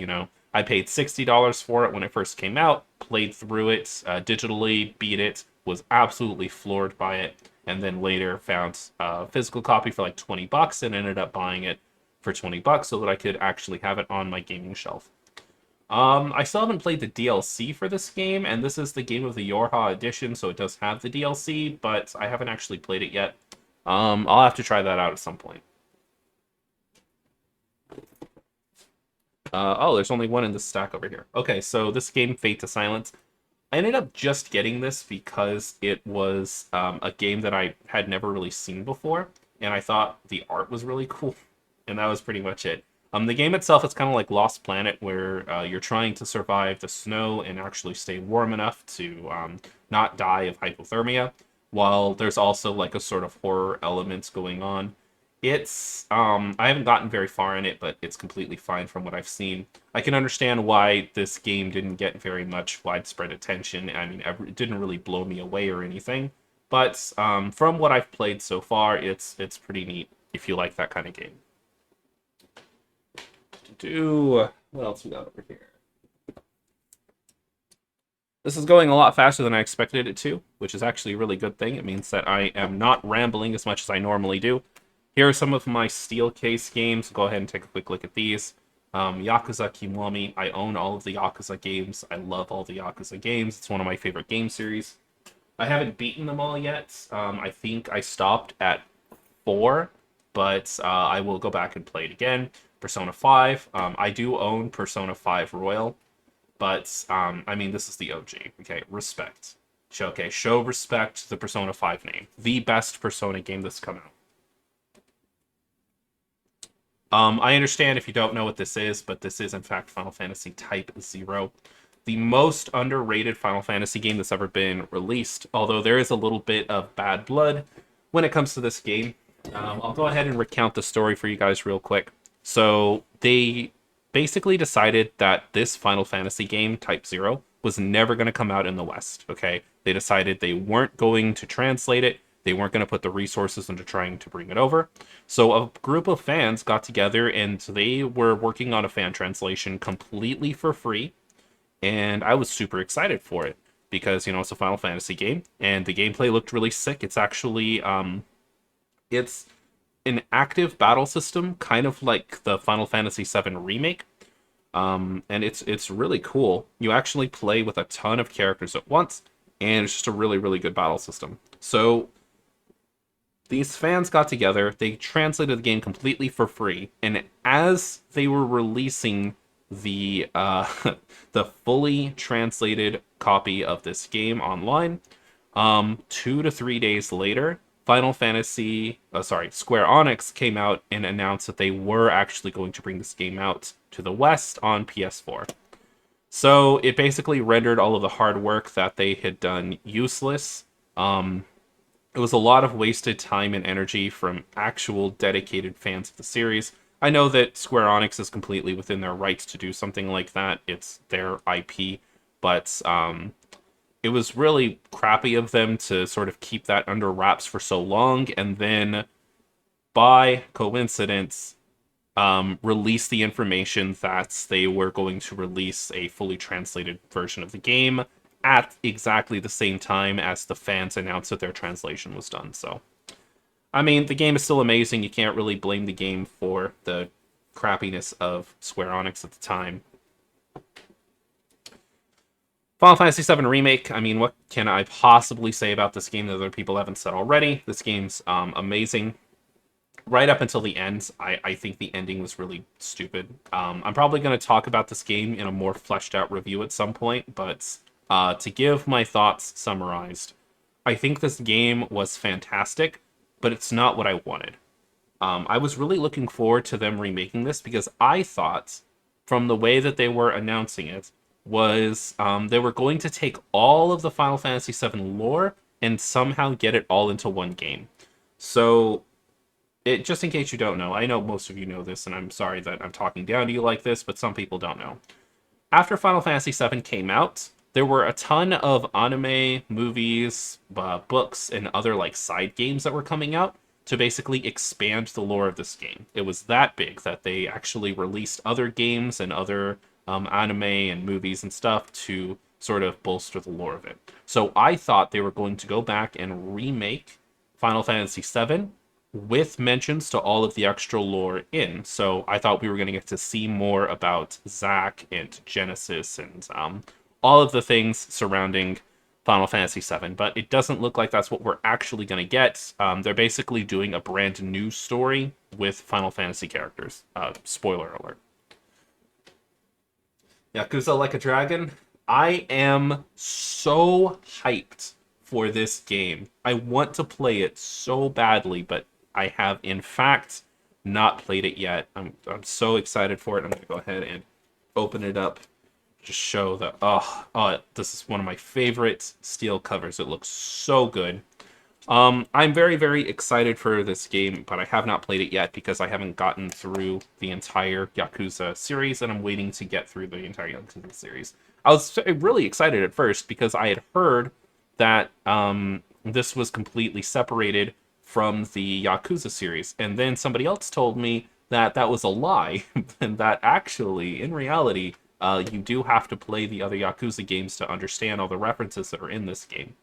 I paid $60 for it when it first came out, played through it digitally, beat it, was absolutely floored by it, and then later found a physical copy for like $20 and ended up buying it for $20 so that I could actually have it on my gaming shelf. I still haven't played the DLC for this game, and this is the Game of the Yorha edition, so it does have the DLC, but I haven't actually played it yet. I'll have to try that out at some point. Oh, there's only one in the stack over here. Okay, so this game, Fate to Silence, I ended up just getting this because it was a game that I had never really seen before, and I thought the art was really cool, and that was pretty much it. The game itself is kind of like Lost Planet, where you're trying to survive the snow and actually stay warm enough to not die of hypothermia, while there's also like a sort of horror element going on. It's, I haven't gotten very far in it, but it's completely fine from what I've seen. I can understand why this game didn't get very much widespread attention. I mean, it didn't really blow me away or anything, but from what I've played so far, it's pretty neat if you like that kind of game. What else we got over here? This is going a lot faster than I expected it to, which is actually a really good thing. It means that I am not rambling as much as I normally do. Here are some of my steel case games. Go ahead and take a quick look at these. Yakuza Kiwami. I own all of the Yakuza games. I love all the Yakuza games. It's one of my favorite game series. I haven't beaten them all yet. I think I stopped at 4, but I will go back and play it again. Persona 5. I do own Persona 5 Royal, but I mean, this is the OG. Okay, respect. Show respect to the Persona 5 name. The best Persona game that's come out. I understand if you don't know what this is, but this is in fact Final Fantasy Type 0. The most underrated Final Fantasy game that's ever been released, although there is a little bit of bad blood when it comes to this game. I'll go ahead and recount the story for you guys real quick. So they basically decided that this Final Fantasy game, Type 0, was never going to come out in the West, okay? They decided they weren't going to translate it. They weren't going to put the resources into trying to bring it over. So a group of fans got together and they were working on a fan translation completely for free. And I was super excited for it because, it's a Final Fantasy game and the gameplay looked really sick. It's actually, it's an active battle system, kind of like the Final Fantasy VII Remake. And it's really cool. You actually play with a ton of characters at once, and it's just a really, really good battle system. So these fans got together, they translated the game completely for free, and as they were releasing the the fully translated copy of this game online, 2 to 3 days later, Square Enix came out and announced that they were actually going to bring this game out to the West on PS4. So it basically rendered all of the hard work that they had done useless. It was a lot of wasted time and energy from actual dedicated fans of the series. I know that Square Enix is completely within their rights to do something like that. It's their IP, but it was really crappy of them to sort of keep that under wraps for so long, and then, by coincidence, release the information that they were going to release a fully translated version of the game at exactly the same time as the fans announced that their translation was done. So, I mean, the game is still amazing. You can't really blame the game for the crappiness of Square Enix at the time. Final Fantasy VII Remake, I mean, what can I possibly say about this game that other people haven't said already? This game's amazing. Right up until the end, I think the ending was really stupid. I'm probably going to talk about this game in a more fleshed out review at some point, but to give my thoughts summarized, I think this game was fantastic, but it's not what I wanted. I was really looking forward to them remaking this because I thought, from the way that they were announcing it, was they were going to take all of the Final Fantasy VII lore and somehow get it all into one game. So, just in case you don't know, I know most of you know this, and I'm sorry that I'm talking down to you like this, but some people don't know. After Final Fantasy VII came out, there were a ton of anime, movies, books, and other like side games that were coming out to basically expand the lore of this game. It was that big that they actually released other games and other anime and movies and stuff to sort of bolster the lore of it. So I thought they were going to go back and remake Final Fantasy VII with mentions to all of the extra lore in. So I thought we were going to get to see more about Zack and Genesis and all of the things surrounding Final Fantasy VII, but it doesn't look like that's what we're actually going to get. They're basically doing a brand new story with Final Fantasy characters. Spoiler alert. Yakuza Like a Dragon. I am so hyped for this game. I want to play it so badly, but I have, in fact, not played it yet. I'm so excited for it. I'm going to go ahead and open it up. Just show that, this is one of my favorite steel covers. It looks so good. I'm very, very excited for this game, but I have not played it yet because I haven't gotten through the entire Yakuza series, and I'm waiting to get through the entire Yakuza series. I was really excited at first because I had heard that this was completely separated from the Yakuza series, and then somebody else told me that that was a lie, and that actually, in reality, you do have to play the other Yakuza games to understand all the references that are in this game.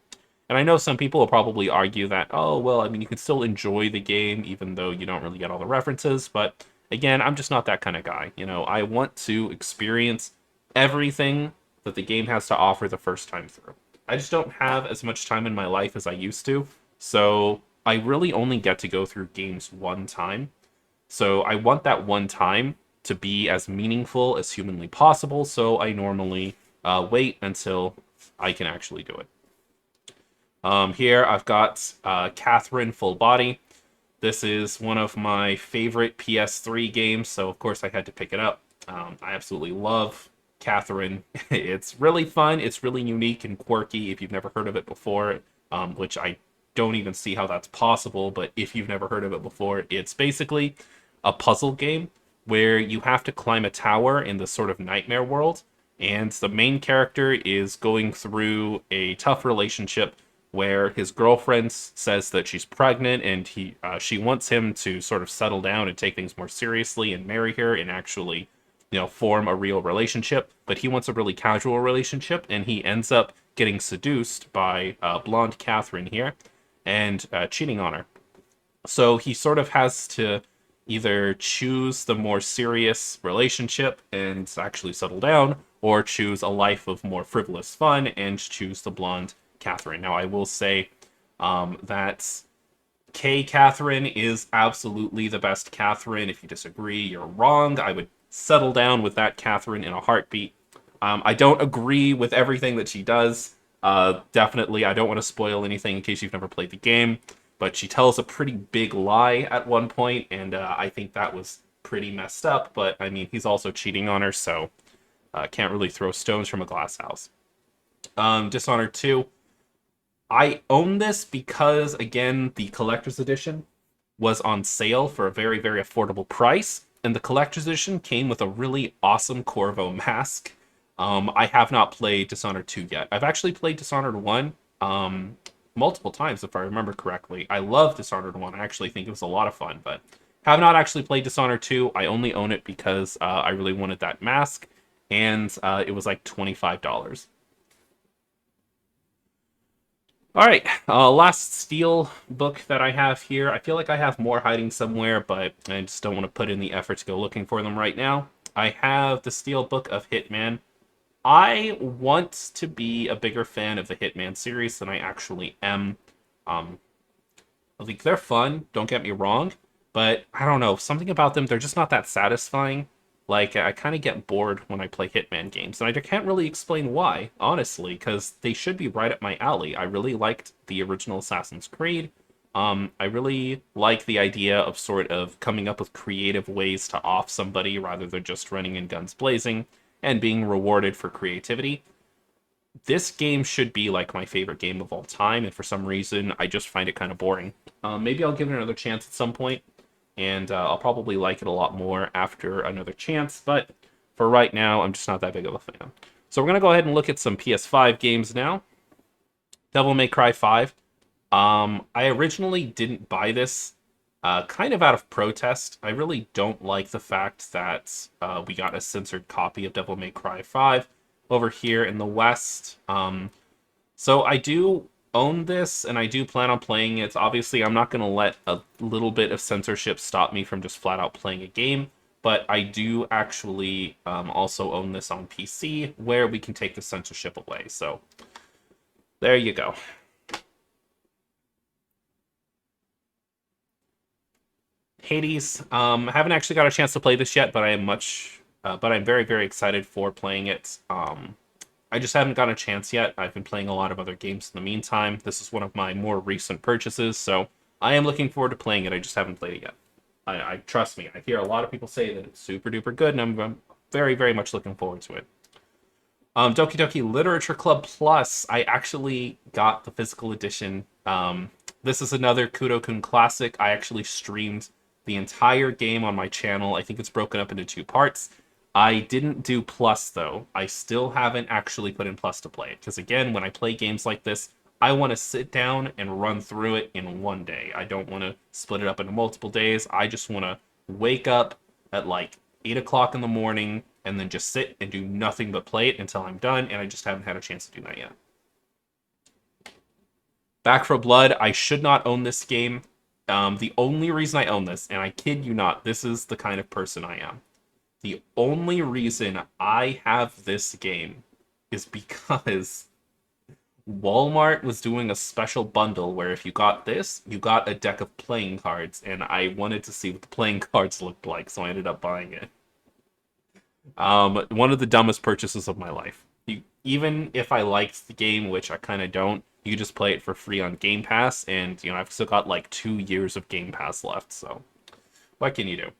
And I know some people will probably argue that, oh, well, I mean, you can still enjoy the game even though you don't really get all the references. But again, I'm just not that kind of guy. You know, I want to experience everything that the game has to offer the first time through. I just don't have as much time in my life as I used to. So I really only get to go through games one time. So I want that one time to be as meaningful as humanly possible. So I normally wait until I can actually do it. Here I've got Catherine Full Body. This is one of my favorite PS3 games, so of course I had to pick it up. I absolutely love Catherine. It's really fun, it's really unique and quirky if you've never heard of it before, which I don't even see how that's possible, but if you've never heard of it before, it's basically a puzzle game where you have to climb a tower in this sort of nightmare world, and the main character is going through a tough relationship where his girlfriend says that she's pregnant and she wants him to sort of settle down and take things more seriously and marry her and actually, form a real relationship. But he wants a really casual relationship, and he ends up getting seduced by blonde Catherine here and cheating on her. So he sort of has to either choose the more serious relationship and actually settle down, or choose a life of more frivolous fun and choose the blonde Catherine. Now, I will say that Catherine is absolutely the best Catherine. If you disagree, you're wrong. I would settle down with that Catherine in a heartbeat. I don't agree with everything that she does. Definitely, I don't want to spoil anything in case you've never played the game, but she tells a pretty big lie at one point, and I think that was pretty messed up, but I mean, he's also cheating on her, so can't really throw stones from a glass house. Dishonored 2. I own this because, again, the collector's edition was on sale for a very, very affordable price, and the collector's edition came with a really awesome Corvo mask. I have not played Dishonored 2 yet. I've actually played Dishonored 1 multiple times, if I remember correctly. I love Dishonored 1. I actually think it was a lot of fun, but have not actually played Dishonored 2. I only own it because I really wanted that mask, and it was like $25. All right, last Steel book that I have here. I feel like I have more hiding somewhere, but I just don't want to put in the effort to go looking for them right now. I have the Steel book of Hitman. I want to be a bigger fan of the Hitman series than I actually am. I think they're fun, don't get me wrong, but I don't know, something about them, they're just not that satisfying. Like, I kind of get bored when I play Hitman games, and I can't really explain why, honestly, because they should be right up my alley. I really liked the original Assassin's Creed. I really like the idea of sort of coming up with creative ways to off somebody rather than just running in guns blazing and being rewarded for creativity. this game should be like my favorite game of all time, and for some reason, I just find it kind of boring. Maybe I'll give it another chance at some point, and I'll probably like it a lot more after another chance, but for right now, I'm just not that big of a fan. So we're going to go ahead and look at some PS5 games now. Devil May Cry 5. I originally didn't buy this kind of out of protest. I really don't like the fact that we got a censored copy of Devil May Cry 5 over here in the West. So I do own this, and I do plan on playing it. Obviously, I'm not going to let a little bit of censorship stop me from just flat out playing a game, but I do actually also own this on PC, where we can take the censorship away. So there you go. Hades. I haven't actually got a chance to play this yet, but I'm very, very excited for playing it. I just haven't gotten a chance yet. I've been playing a lot of other games in the meantime. This is one of my more recent purchases, so I am looking forward to playing it. I just haven't played it yet. I trust me. I hear a lot of people say that it's super duper good, and I'm very, very much looking forward to it. Doki Doki Literature Club Plus. I actually got the physical edition. This is another Kudou-kun classic. I actually streamed the entire game on my channel. I think it's broken up into 2 parts. I didn't do Plus, though. I still haven't actually put in Plus to play it. Because, again, when I play games like this, I want to sit down and run through it in one day. I don't want to split it up into multiple days. I just want to wake up at, like, 8 o'clock in the morning and then just sit and do nothing but play it until I'm done, and I just haven't had a chance to do that yet. Back for Blood. I should not own this game. The only reason I own this, and I kid you not, this is the kind of person I am. The only reason I have this game is because Walmart was doing a special bundle where if you got this, you got a deck of playing cards, and I wanted to see what the playing cards looked like, so I ended up buying it. One of the dumbest purchases of my life. Even if I liked the game, which I kind of don't, you just play it for free on Game Pass, and, I've still got like 2 years of Game Pass left, so what can you do?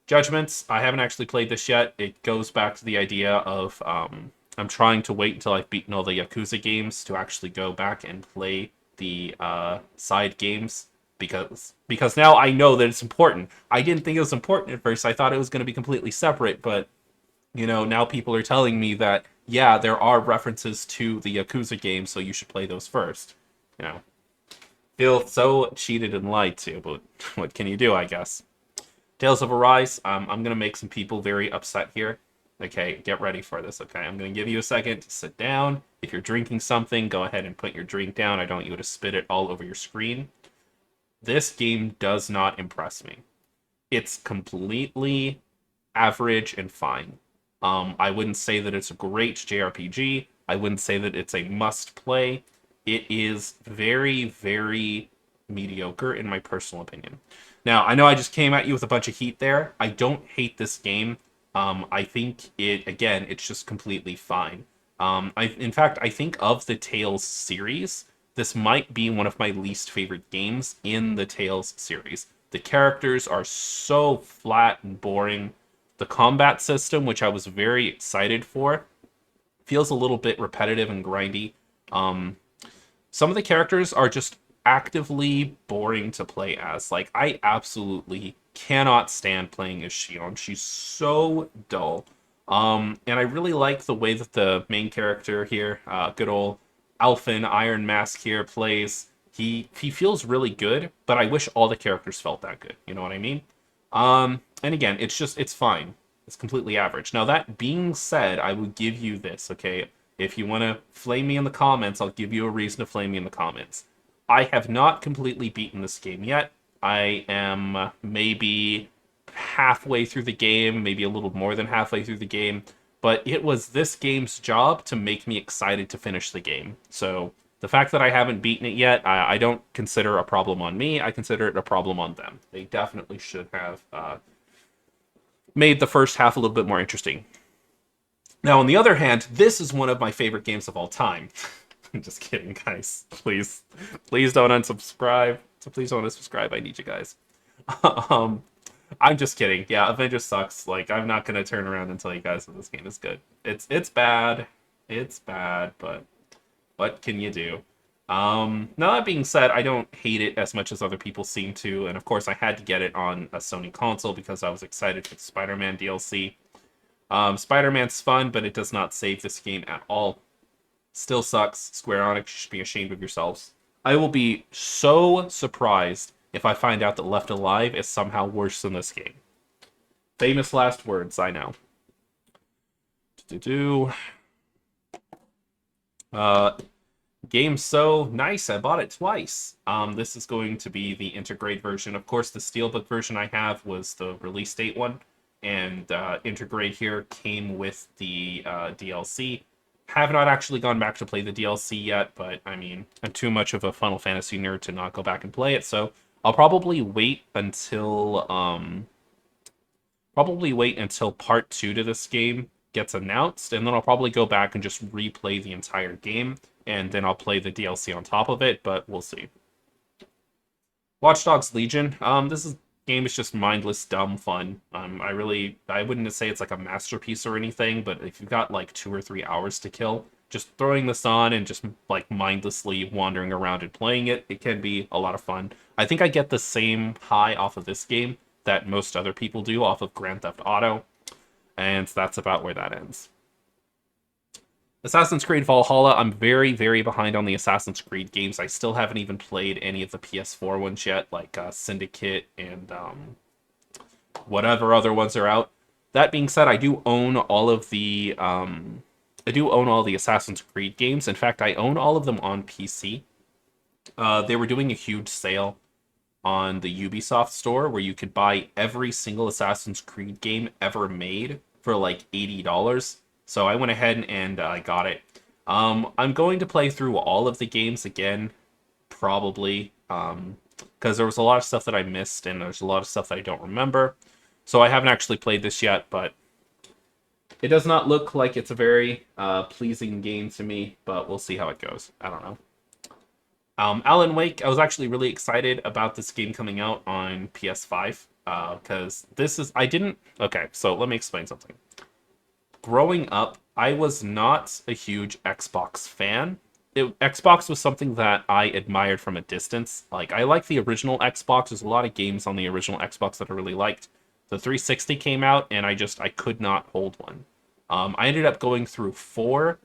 Judgments, I haven't actually played this yet. It goes back to the idea of I'm trying to wait until I've beaten all the Yakuza games to actually go back and play the side games, because now I know that it's important. I didn't think it was important at first. I thought it was going to be completely separate, but now people are telling me that, yeah, there are references to the Yakuza games, so you should play those first. Feel so cheated and lied to, but what can you do, I guess? Tales of Arise, I'm going to make some people very upset here. Okay, get ready for this, okay? I'm going to give you a second to sit down. If you're drinking something, go ahead and put your drink down. I don't want you to spit it all over your screen. This game does not impress me. It's completely average and fine. I wouldn't say that it's a great JRPG. I wouldn't say that it's a must-play. It is very, very mediocre in my personal opinion. Now, I know I just came at you with a bunch of heat there. I don't hate this game. I think it's just completely fine. In fact, I think of the Tales series, this might be one of my least favorite games in the Tales series. The characters are so flat and boring. The combat system, which I was very excited for, feels a little bit repetitive and grindy. Some of the characters are just actively boring to play as. Like, I absolutely cannot stand playing as Shion. She's so dull. And I really like the way that the main character here, good old Alphen Iron Mask here, plays. He feels really good, but I wish all the characters felt that good. You know what I mean? And again, it's fine. It's completely average. Now, that being said, I will give you this, okay? If you want to flame me in the comments, I'll give you a reason to flame me in the comments. I have not completely beaten this game yet. I am maybe halfway through the game, maybe a little more than halfway through the game, but it was this game's job to make me excited to finish the game. So the fact that I haven't beaten it yet, I don't consider a problem on me. I consider it a problem on them. They definitely should have made the first half a little bit more interesting. Now, on the other hand, this is one of my favorite games of all time. I'm just kidding, guys. Please don't unsubscribe. So please don't unsubscribe. I need you guys. I'm just kidding. Yeah, Avengers sucks. Like, I'm not gonna turn around and tell you guys that this game is good. It's bad. It's bad, but what can you do? Now that being said, I don't hate it as much as other people seem to, and of course I had to get it on a Sony console because I was excited for the Spider-Man DLC. Spider-Man's fun, but it does not save this game at all. Still sucks. Square Enix, you should be ashamed of yourselves. I will be so surprised if I find out that Left Alive is somehow worse than this game. Famous last words, I know. Do Game so nice, I bought it twice. This is going to be the Intergrade version. Of course, the Steelbook version I have was the release date one, and Intergrade here came with the DLC. Have not actually gone back to play the DLC yet, but I mean, I'm too much of a Final Fantasy nerd to not go back and play it, so I'll probably wait until part 2 to this game gets announced, and then I'll probably go back and just replay the entire game, and then I'll play the DLC on top of it, but we'll see. Watch Dogs Legion. This game is just mindless, dumb fun. I wouldn't say it's like a masterpiece or anything, but if you've got like 2 or 3 hours to kill, just throwing this on and just like mindlessly wandering around and playing it, it can be a lot of fun. I think I get the same high off of this game that most other people do off of Grand Theft Auto, and that's about where that ends. Assassin's Creed Valhalla, I'm very, very behind on the Assassin's Creed games. I still haven't even played any of the PS4 ones yet, like Syndicate and whatever other ones are out. That being said, I do own all the Assassin's Creed games. In fact, I own all of them on PC. They were doing a huge sale on the Ubisoft store where you could buy every single Assassin's Creed game ever made for like $80. So I went ahead and I got it. I'm going to play through all of the games again, probably, because there was a lot of stuff that I missed and there's a lot of stuff that I don't remember. So I haven't actually played this yet, but it does not look like it's a very pleasing game to me, but we'll see how it goes. I don't know. Alan Wake, I was actually really excited about this game coming out on PS5, because okay, so let me explain something. Growing up, I was not a huge Xbox fan. Xbox was something that I admired from a distance. Like, I like the original Xbox. There's a lot of games on the original Xbox that I really liked. The 360 came out, and I could not hold one. I ended up going through 4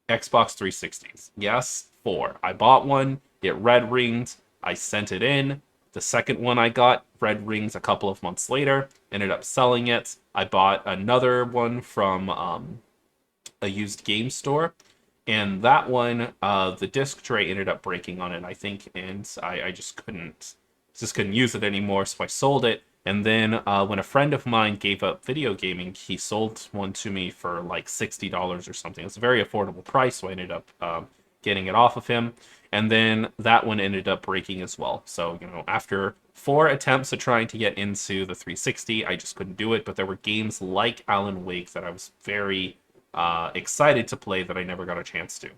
Xbox 360s. Yes, 4. I bought one, it red ringed, I sent it in. The second one I got red rings a couple of months later, ended up selling it. I bought another one from a used game store, and that one, the disc tray ended up breaking on it, I think, and I just couldn't use it anymore, so I sold it. And then when a friend of mine gave up video gaming, he sold one to me for like $60 or something. It's a very affordable price, so I ended up getting it off of him. And then that one ended up breaking as well. So, after 4 attempts at trying to get into the 360, I just couldn't do it. But there were games like Alan Wake that I was very excited to play that I never got a chance to.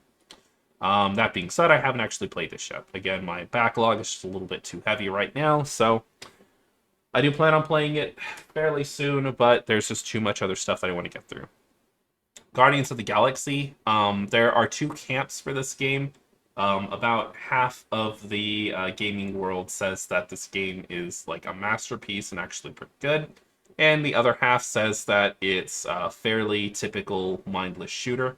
That being said, I haven't actually played this yet. Again, my backlog is just a little bit too heavy right now, so I do plan on playing it fairly soon, but there's just too much other stuff that I want to get through. Guardians of the Galaxy. There are 2 camps for this game. About half of the gaming world says that this game is like a masterpiece and actually pretty good. And the other half says that it's a fairly typical mindless shooter.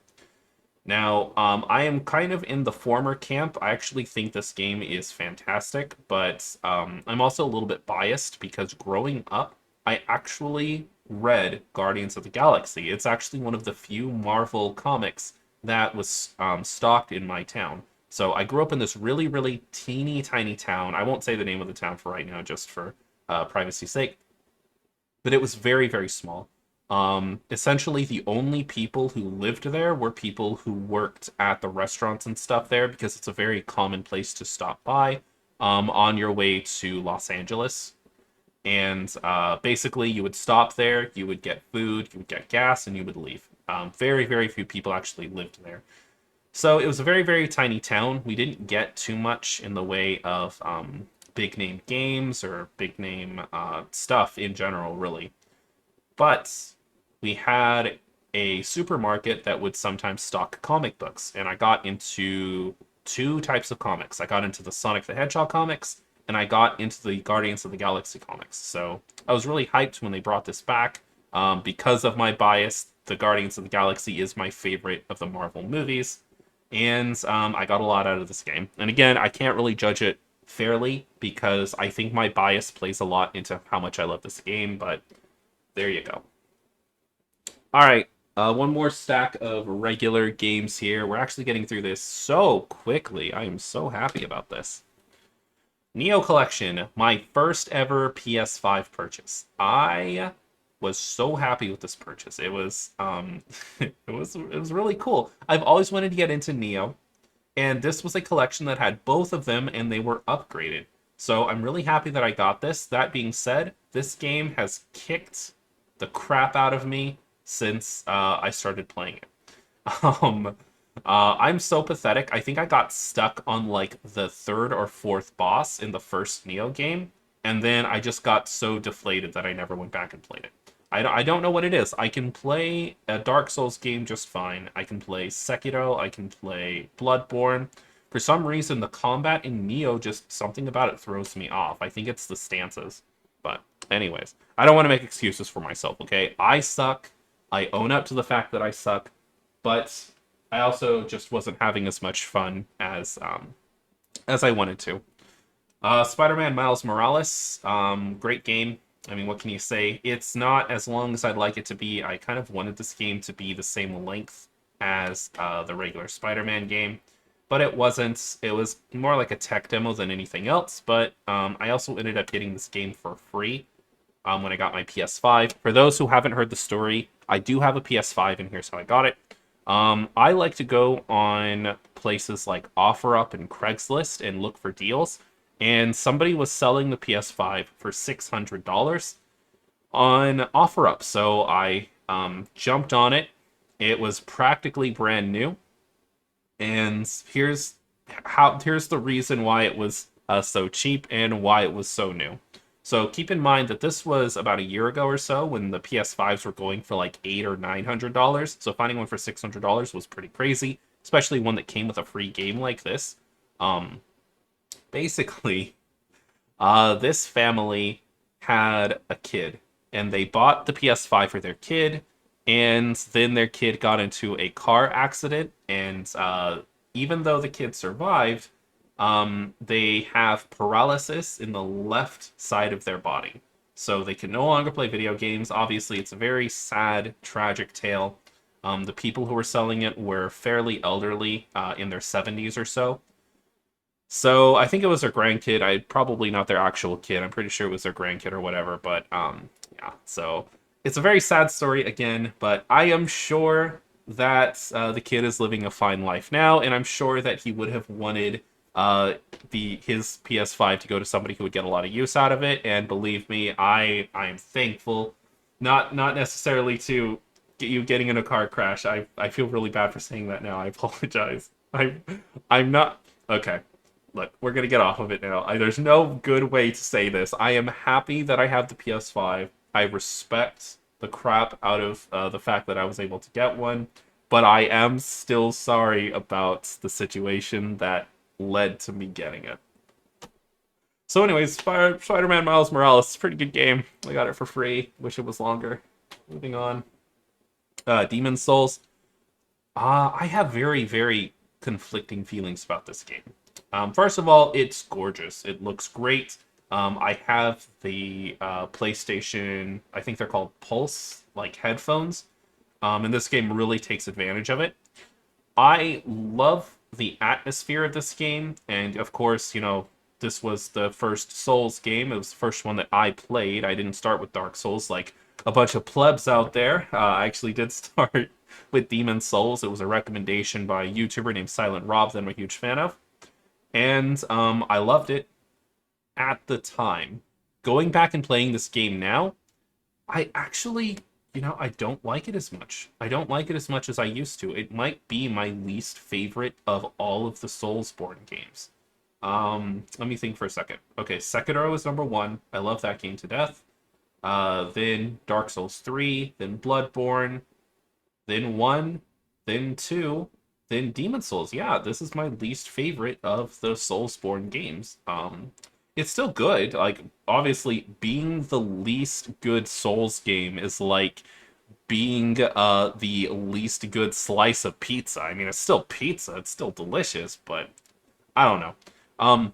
Now, I am kind of in the former camp. I actually think this game is fantastic, but I'm also a little bit biased because growing up, I actually read Guardians of the Galaxy. It's actually one of the few Marvel comics that was stocked in my town. So I grew up in this really, really teeny tiny town. I won't say the name of the town for right now, just for privacy's sake. But it was very, very small. Essentially, the only people who lived there were people who worked at the restaurants and stuff there, because it's a very common place to stop by on your way to Los Angeles. And basically, you would stop there, you would get food, you would get gas, and you would leave. Very, very few people actually lived there. So it was a very, very tiny town. We didn't get too much in the way of big name games or big name stuff in general, really. But we had a supermarket that would sometimes stock comic books, and I got into two types of comics. I got into the Sonic the Hedgehog comics, and I got into the Guardians of the Galaxy comics. So I was really hyped when they brought this back. Because of my bias, the Guardians of the Galaxy is my favorite of the Marvel movies, and I got a lot out of this game. And again, I can't really judge it fairly because I think my bias plays a lot into how much I love this game, but there you go. All right, one more stack of regular games here. We're actually getting through this so quickly. I am so happy about this. Neo Collection, my first ever PS5 purchase. I was so happy with this purchase. It was it was really cool. I've always wanted to get into Neo, and this was a collection that had both of them and they were upgraded. So I'm really happy that I got this. That being said, this game has kicked the crap out of me since I started playing it. Um, I'm so pathetic. I think I got stuck on like the third or fourth boss in the first Neo game, and then I just got so deflated that I never went back and played it. I don't know what it is. I can play a Dark Souls game just fine. I can play Sekiro. I can play Bloodborne. For some reason, the combat in Neo, just something about it throws me off. I think it's the stances. But anyways, I don't want to make excuses for myself, okay? I suck. I own up to the fact that I suck. But I also just wasn't having as much fun as I wanted to. Spider-Man Miles Morales, great game. I mean, what can you say? It's not as long as I'd like it to be. I kind of wanted this game to be the same length as the regular Spider-Man game, but it wasn't. It was more like a tech demo than anything else, but I also ended up getting this game for free when I got my PS5. For those who haven't heard the story, I do have a PS5, and here's how I got it. I like to go on places like OfferUp and Craigslist and look for deals, and somebody was selling the PS5 for $600 on OfferUp, so I jumped on it. It was practically brand new, and here's the reason why it was so cheap and why it was so new. So keep in mind that this was about a year ago or so when the PS5s were going for like $800 or $900. So finding one for $600 was pretty crazy, especially one that came with a free game like this. Basically, this family had a kid, and they bought the PS5 for their kid, and then their kid got into a car accident, and even though the kid survived, they have paralysis in the left side of their body. So they can no longer play video games. Obviously, it's a very sad, tragic tale. The people who were selling it were fairly elderly, in their 70s or so. So I think it was their grandkid. Probably not their actual kid. I'm pretty sure it was their grandkid or whatever. But yeah, so it's a very sad story again. But I am sure that the kid is living a fine life now, and I'm sure that he would have wanted his PS5 to go to somebody who would get a lot of use out of it. And believe me, I am thankful. Not necessarily to get you getting in a car crash. I feel really bad for saying that now. I apologize. I'm not okay. Look, we're gonna get off of it now. There's no good way to say this. I am happy that I have the PS5. I respect the crap out of the fact that I was able to get one, but I am still sorry about the situation that led to me getting it. So anyways, Spider-Man Miles Morales is a pretty good game. I got it for free. Wish it was longer. Moving on. Demon Souls. I have very, very conflicting feelings about this game. First of all, it's gorgeous. It looks great. I have the PlayStation, I think they're called Pulse, like headphones. And this game really takes advantage of it. I love the atmosphere of this game, and of course, this was the first Souls game. It was the first one that I played. I didn't start with Dark Souls like a bunch of plebs out there. I actually did start with Demon Souls. It was a recommendation by a YouTuber named Silent Rob that I'm a huge fan of. And I loved it at the time. Going back and playing this game now, I actually, I don't like it as much. I don't like it as much as I used to. It might be my least favorite of all of the Soulsborne games. Let me think for a second. Okay, Sekiro is number one. I love that game to death. Then Dark Souls 3, then Bloodborne. then 1, then 2, then Demon Souls. Yeah, this is my least favorite of the Soulsborne games. It's still good. Like, obviously, being the least good Souls game is like being the least good slice of pizza. I mean, it's still pizza. It's still delicious, but I don't know. Um,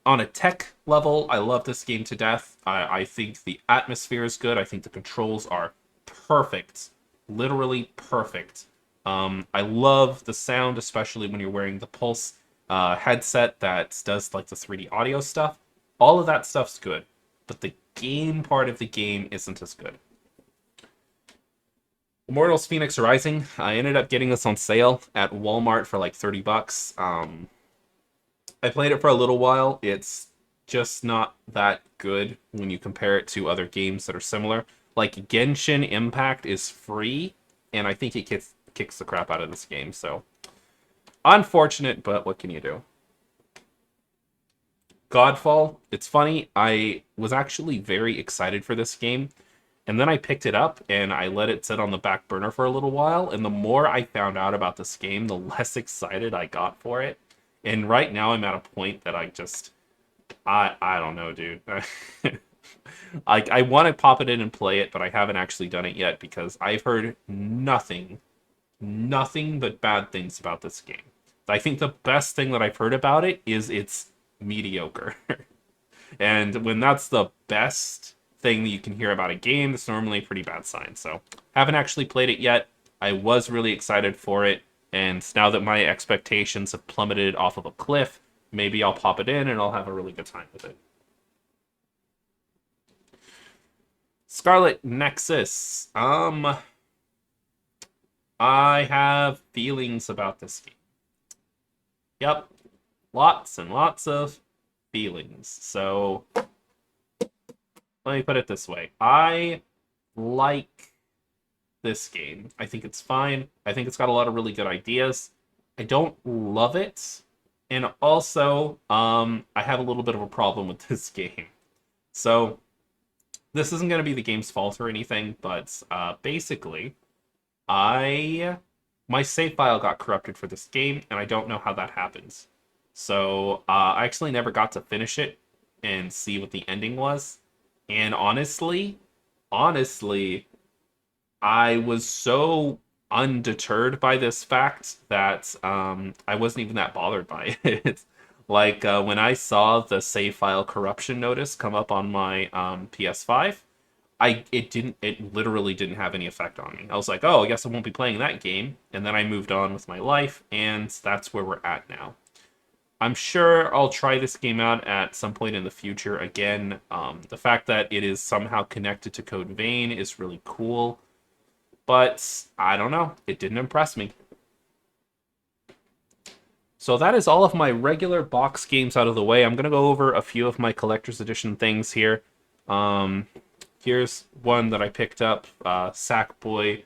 on a tech level, I love this game to death. I think the atmosphere is good. I think the controls are perfect, literally perfect. I love the sound, especially when you're wearing the Pulse headset that does like the 3D audio stuff. All of that stuff's good, but the game part of the game isn't as good. Immortals Phoenix Rising. I ended up getting this on sale at Walmart for like 30 bucks. I played it for a little while. It's just not that good when you compare it to other games that are similar. Like Genshin Impact is free, and I think it kicks the crap out of this game. So unfortunate, but what can you do? Godfall. It's funny. I was actually very excited for this game, and then I picked it up and I let it sit on the back burner for a little while. And the more I found out about this game, the less excited I got for it. And right now I'm at a point that I don't know, dude. I want to pop it in and play it, but I haven't actually done it yet because I've heard nothing but bad things about this game. I think the best thing that I've heard about it is it's mediocre. And when that's the best thing that you can hear about a game, it's normally a pretty bad sign. So, haven't actually played it yet. I was really excited for it, and now that my expectations have plummeted off of a cliff, maybe I'll pop it in and I'll have a really good time with it. Scarlet Nexus. I have feelings about this game. Yep. Lots and lots of feelings. So, let me put it this way. I like this game. I think it's fine. I think it's got a lot of really good ideas. I don't love it. And also, I have a little bit of a problem with this game. So, this isn't going to be the game's fault or anything, but basically, my save file got corrupted for this game, and I don't know how that happens. So, I actually never got to finish it and see what the ending was. And honestly, I was so undeterred by this fact that I wasn't even that bothered by it. Like when I saw the save file corruption notice come up on my PS5, it literally didn't have any effect on me. I was like, oh, I guess I won't be playing that game, and then I moved on with my life, and that's where we're at now. I'm sure I'll try this game out at some point in the future again. The fact that it is somehow connected to Code Vein is really cool, but I don't know. It didn't impress me. So that is all of my regular box games out of the way. I'm going to go over a few of my collector's edition things here. Um, Here's one that I picked up, Sackboy,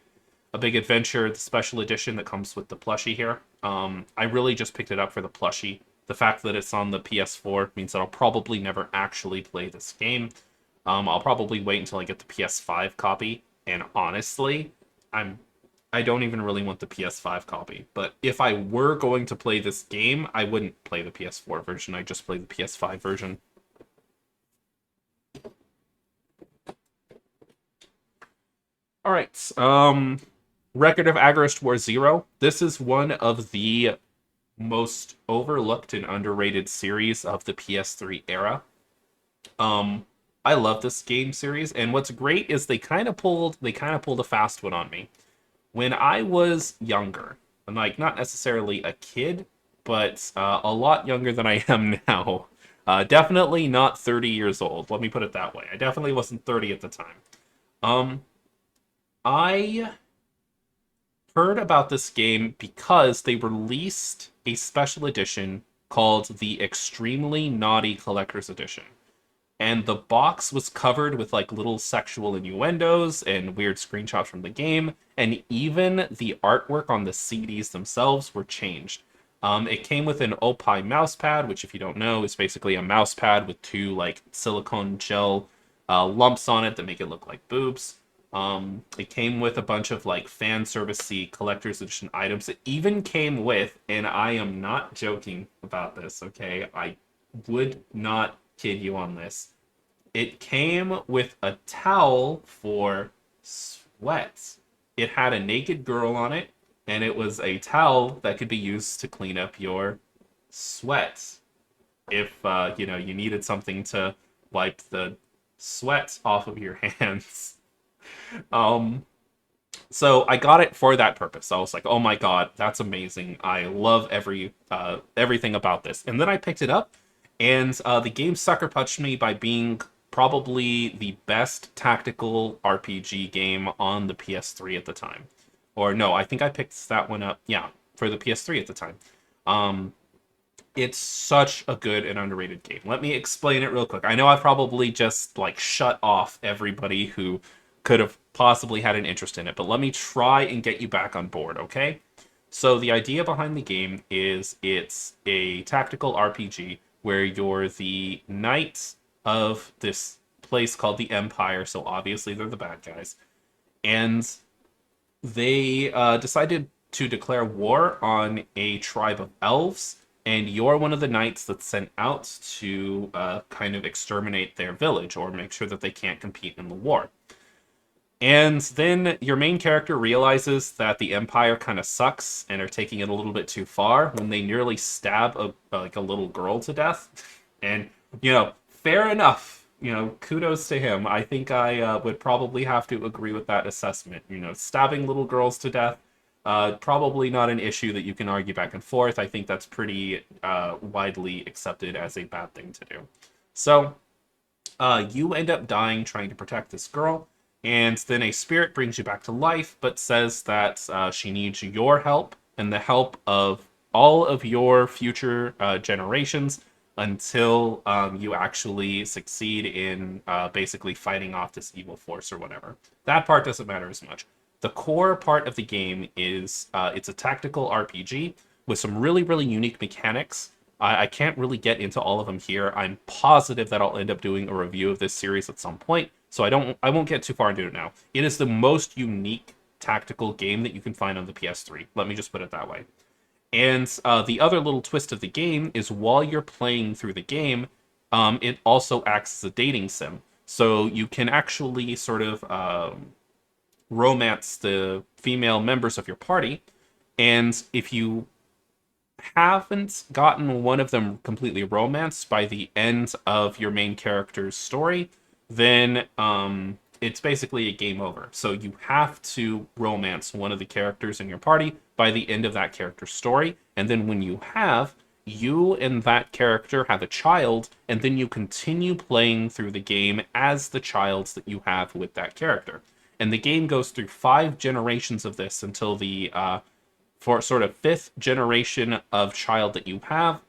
A Big Adventure, the special edition that comes with the plushie here. I really just picked it up for the plushie. The fact that it's on the PS4 means that I'll probably never actually play this game. I'll probably wait until I get the PS5 copy. And honestly, I don't even really want the PS5 copy. But if I were going to play this game, I wouldn't play the PS4 version. I'd just play the PS5 version. All right. Record of Agarist War Zero. This is one of the most overlooked and underrated series of the PS3 era. I love this game series, and what's great is they kind of pulled a fast one on me. When I was younger, and like not necessarily a kid, but a lot younger than I am now. Definitely not 30 years old. Let me put it that way. I definitely wasn't 30 at the time. Um, I heard about this game because they released a special edition called the Extremely Naughty Collector's Edition. And the box was covered with like little sexual innuendos and weird screenshots from the game, and even the artwork on the CDs themselves were changed. It came with an Opie mouse pad, which if you don't know is basically a mouse pad with two like silicone gel lumps on it that make it look like boobs. It came with a bunch of like fan servicey collector's edition items. It even came with, and I am not joking about this, okay? I would not kid you on this. It came with a towel for sweat. It had a naked girl on it, and it was a towel that could be used to clean up your sweat. If you needed something to wipe the sweat off of your hands. Um, so I got it for that purpose. I was like, oh my god, that's amazing. I love everything about this. And then I picked it up, and the game sucker punched me by being probably the best tactical RPG game on the PS3 at the time. Or no, I think I picked that one up, yeah, for the PS3 at the time. It's such a good and underrated game. Let me explain it real quick. I know I've probably just like shut off everybody who could have possibly had an interest in it, but let me try and get you back on board, okay? So the idea behind the game is it's a tactical RPG where you're the knight of this place called the Empire, so obviously they're the bad guys. And they decided to declare war on a tribe of elves, and you're one of the knights that's sent out to kind of exterminate their village or make sure that they can't compete in the war. And then your main character realizes that the Empire kind of sucks and are taking it a little bit too far when they nearly stab a little girl to death. And, fair enough. Kudos to him. I think I would probably have to agree with that assessment. Stabbing little girls to death, probably not an issue that you can argue back and forth. I think that's pretty widely accepted as a bad thing to do. So, you end up dying trying to protect this girl. And then a spirit brings you back to life, but says that she needs your help and the help of all of your future generations until you actually succeed in basically fighting off this evil force or whatever. That part doesn't matter as much. The core part of the game is it's a tactical RPG with some really, really unique mechanics. I can't really get into all of them here. I'm positive that I'll end up doing a review of this series at some point. So I won't get too far into it now. It is the most unique tactical game that you can find on the PS3. Let me just put it that way. And the other little twist of the game is while you're playing through the game, it also acts as a dating sim. So you can actually sort of romance the female members of your party. And if you haven't gotten one of them completely romanced by the end of your main character's story, then it's basically a game over. So you have to romance one of the characters in your party by the end of that character's story. And then when you have, you and that character have a child, and then you continue playing through the game as the childs that you have with that character. And the game goes through 5 generations of this until the for sort of 5th generation of child that you have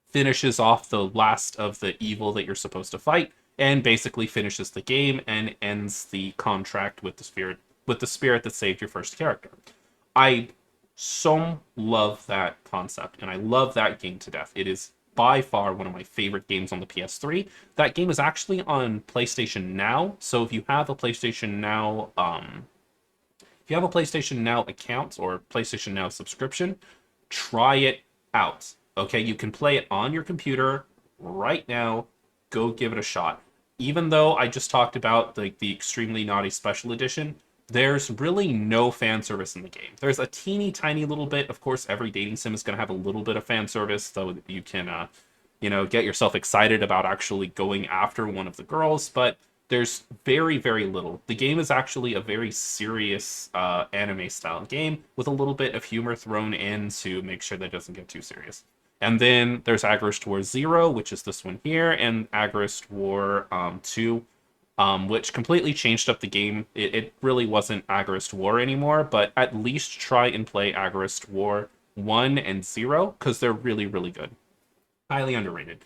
finishes off the last of the evil that you're supposed to fight, and basically finishes the game and ends the contract with the spirit that saved your first character. I so love that concept, and I love that game to death. It is by far one of my favorite games on the PS3. That game is actually on PlayStation Now, so if you have a PlayStation Now account or PlayStation Now subscription, try it out. Okay, you can play it on your computer right now. Go give it a shot. Even though I just talked about the extremely naughty special edition, there's really no fan service in the game. There's a teeny tiny little bit. Of course, every dating sim is going to have a little bit of fan service, so that you can, get yourself excited about actually going after one of the girls. But there's very, very little. The game is actually a very serious anime-style game with a little bit of humor thrown in to make sure that it doesn't get too serious. And then there's Agarist War 0, which is this one here, and Agarist War 2, which completely changed up the game. It really wasn't Agarist War anymore, but at least try and play Agarist War 1 and 0, because they're really, really good. Highly underrated.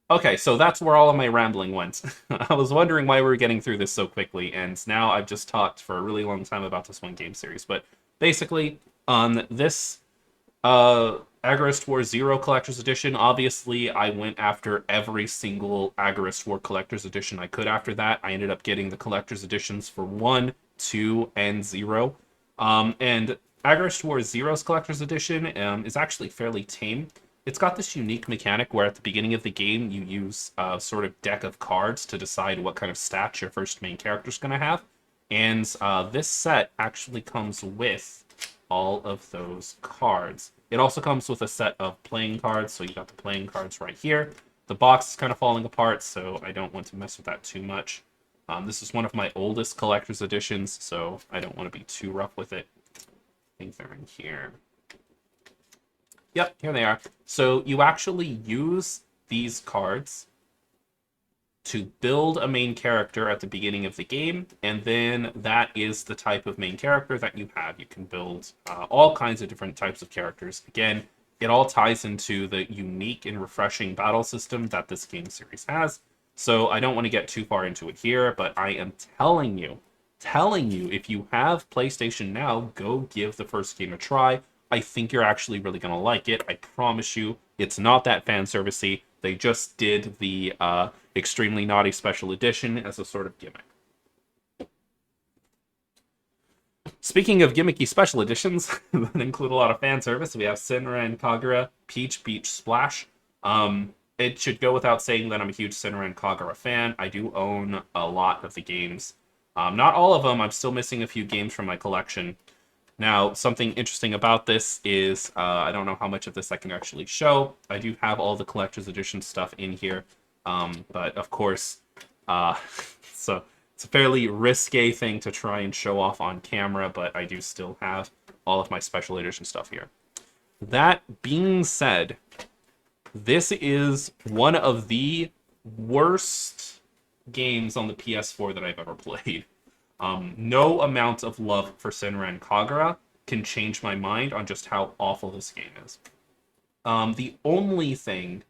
Okay, so that's where all of my rambling went. I was wondering why we were getting through this so quickly, and now I've just talked for a really long time about this one game series. But basically, on this Agarist War 0 Collector's Edition, obviously I went after every single Agarist War Collector's Edition I could after that. I ended up getting the Collector's Editions for 1 2 and 0. And Aggro Wars Zero's Collector's Edition is actually fairly tame. It's got this unique mechanic where at the beginning of the game, you use a sort of deck of cards to decide what kind of stats your first main character is going to have. And this set actually comes with all of those cards. It also comes with a set of playing cards, so you got the playing cards right here. The box is kind of falling apart, so I don't want to mess with that too much. This is one of my oldest collector's editions, so I don't want to be too rough with it. I think they're in here. Yep, here they are. So you actually use these cards to build a main character at the beginning of the game, and then that is the type of main character that you have. You can build all kinds of different types of characters. Again, it all ties into the unique and refreshing battle system that this game series has. So I don't want to get too far into it here, but I am telling you, if you have PlayStation Now, go give the first game a try. I think you're actually really going to like it. I promise you, it's not that fan servicey. They just did the Extremely Naughty Special Edition as a sort of gimmick. Speaking of gimmicky special editions that include a lot of fan service, we have Senran Kagura Peach Beach Splash. It should go without saying that I'm a huge Senran Kagura fan. I do own a lot of the games. Not all of them. I'm still missing a few games from my collection. Now, something interesting about this is, I don't know how much of this I can actually show. I do have all the collector's edition stuff in here. But of course, so it's a fairly risque thing to try and show off on camera, but I do still have all of my special edition stuff here. That being said, this is one of the worst games on the PS4 that I've ever played. No amount of love for Senran Kagura can change my mind on just how awful this game is. The only thing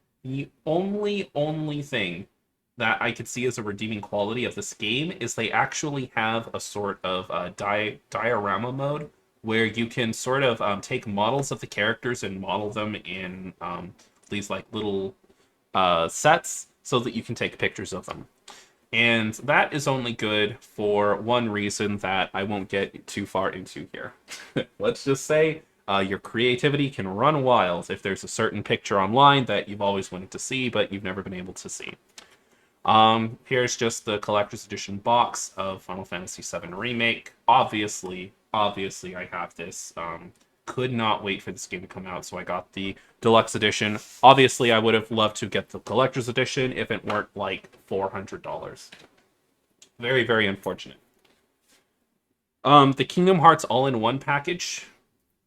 that I could see as a redeeming quality of this game is they actually have a sort of diorama mode where you can sort of take models of the characters and model them in these like little sets so that you can take pictures of them. And that is only good for one reason that I won't get too far into here. Let's just say your creativity can run wild if there's a certain picture online that you've always wanted to see, but you've never been able to see. Here's just the collector's edition box of Final Fantasy VII Remake. Obviously, I have this. Could not wait for this game to come out, so I got the deluxe edition. Obviously, I would have loved to get the collector's edition if it weren't like $400. Very, very unfortunate. The Kingdom Hearts all-in-one package.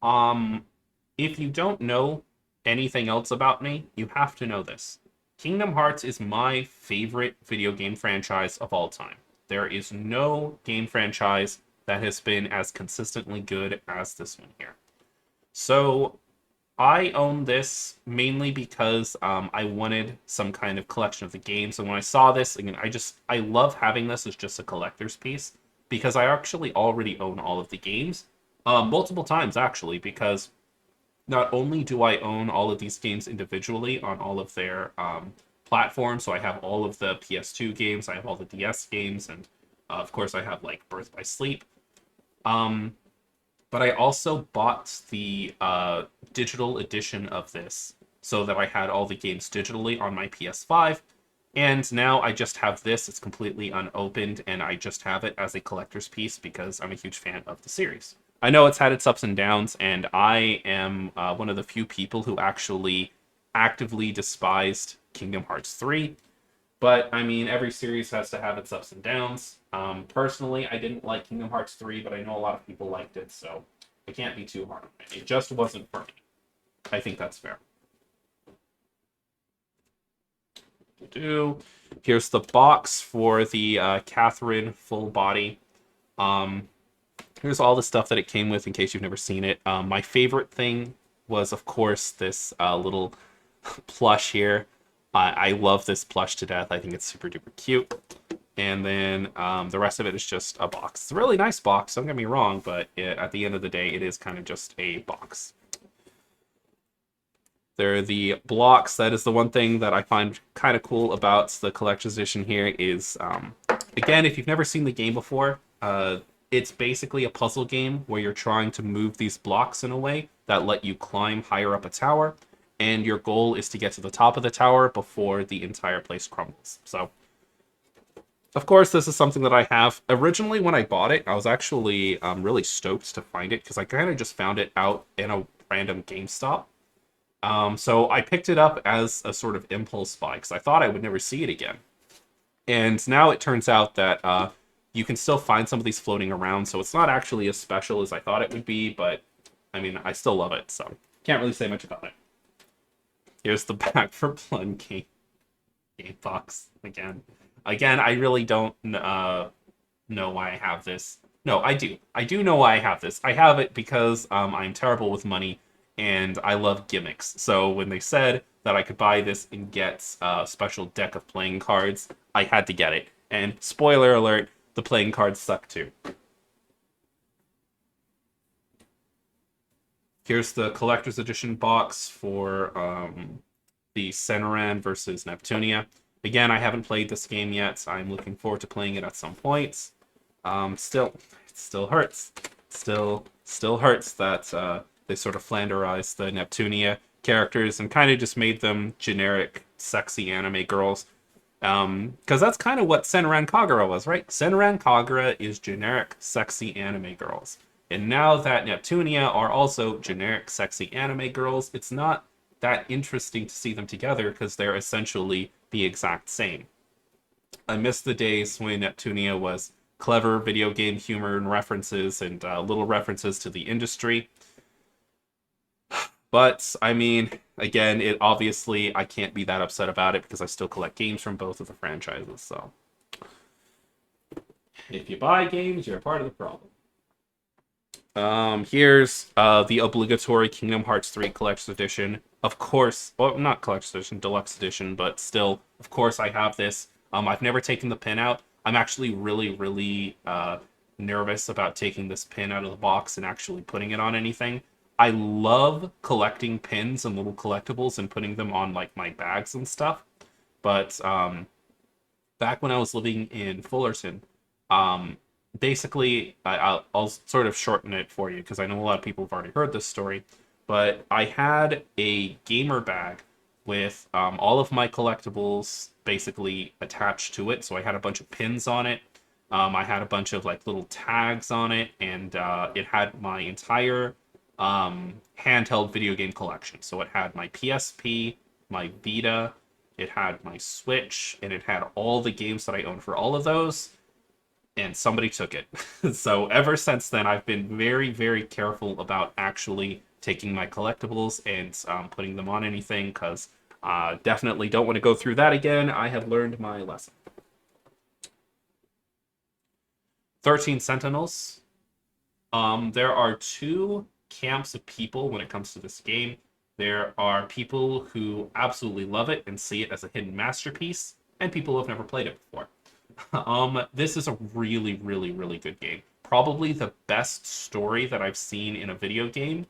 If you don't know anything else about me, you have to know this. Kingdom Hearts is my favorite video game franchise of all time. There is no game franchise that has been as consistently good as this one here. So I own this mainly because I wanted some kind of collection of the games. And when I saw this, again, I love having this as just a collector's piece because I actually already own all of the games. Multiple times, actually, because not only do I own all of these games individually on all of their platforms, so I have all of the PS2 games, I have all the DS games, and of course I have like Birth by Sleep. But I also bought the digital edition of this so that I had all the games digitally on my PS5. And now I just have this. It's completely unopened, and I just have it as a collector's piece because I'm a huge fan of the series. I know it's had its ups and downs, and I am one of the few people who actually actively despised Kingdom Hearts 3. But, I mean, every series has to have its ups and downs. Personally, I didn't like Kingdom Hearts 3, but I know a lot of people liked it, so I can't be too hard on it. It just wasn't for me. I think that's fair. Here's the box for the Catherine full body. Here's all the stuff that it came with in case you've never seen it. My favorite thing was, of course, this little plush here. I love this plush to death. I think it's super duper cute. And then the rest of it is just a box. It's a really nice box, don't get me wrong, but at the end of the day, it is kind of just a box. There are the blocks. That is the one thing that I find kind of cool about the collector's edition here is, again, if you've never seen the game before, It's basically a puzzle game where you're trying to move these blocks in a way that let you climb higher up a tower, and your goal is to get to the top of the tower before the entire place crumbles. So, of course, this is something that I have. Originally, when I bought it, I was actually really stoked to find it because I kind of just found it out in a random GameStop. So I picked it up as a sort of impulse buy because I thought I would never see it again. And now it turns out that you can still find some of these floating around, so it's not actually as special as I thought it would be, but I mean, I still love it, so can't really say much about it. Here's the back for Plum game box again. Again, I really don't know why I have this. No, I do. I do know why I have this. I have it because I'm terrible with money and I love gimmicks. So when they said that I could buy this and get a special deck of playing cards, I had to get it. And spoiler alert, the playing cards suck too. Here's the collector's edition box for the Senran versus Neptunia. Again, I haven't played this game yet. I'm looking forward to playing it at some point. It still hurts. Still hurts that they sort of flanderized the Neptunia characters and kind of just made them generic, sexy anime girls. Because that's kind of what Senran Kagura was, right? Senran Kagura is generic, sexy anime girls. And now that Neptunia are also generic, sexy anime girls, it's not that interesting to see them together because they're essentially the exact same. I miss the days when Neptunia was clever video game humor and references and little references to the industry. But, I mean, again, it obviously, I can't be that upset about it because I still collect games from both of the franchises, so. If you buy games, you're a part of the problem. Here's the obligatory Kingdom Hearts 3 Collector's Edition. Of course, well, not Collector's Edition, Deluxe Edition, but still, of course I have this. I've never taken the pin out. I'm actually really nervous about taking this pin out of the box and actually putting it on anything. I love collecting pins and little collectibles and putting them on like my bags and stuff. But back when I was living in Fullerton, basically, I'll sort of shorten it for you because I know a lot of people have already heard this story. But I had a gamer bag with all of my collectibles basically attached to it. So I had a bunch of pins on it. I had a bunch of like little tags on it, and it had my entire handheld video game collection. So it had my PSP, my Vita, it had my Switch, and it had all the games that I owned for all of those, and somebody took it. So ever since then, I've been very careful about actually taking my collectibles and putting them on anything, because definitely don't want to go through that again. I have learned my lesson. 13 Sentinels. There are two camps of people when it comes to this game. There are people who absolutely love it and see it as a hidden masterpiece, and people who have never played it before. This is a really good game. Probably the best story that I've seen in a video game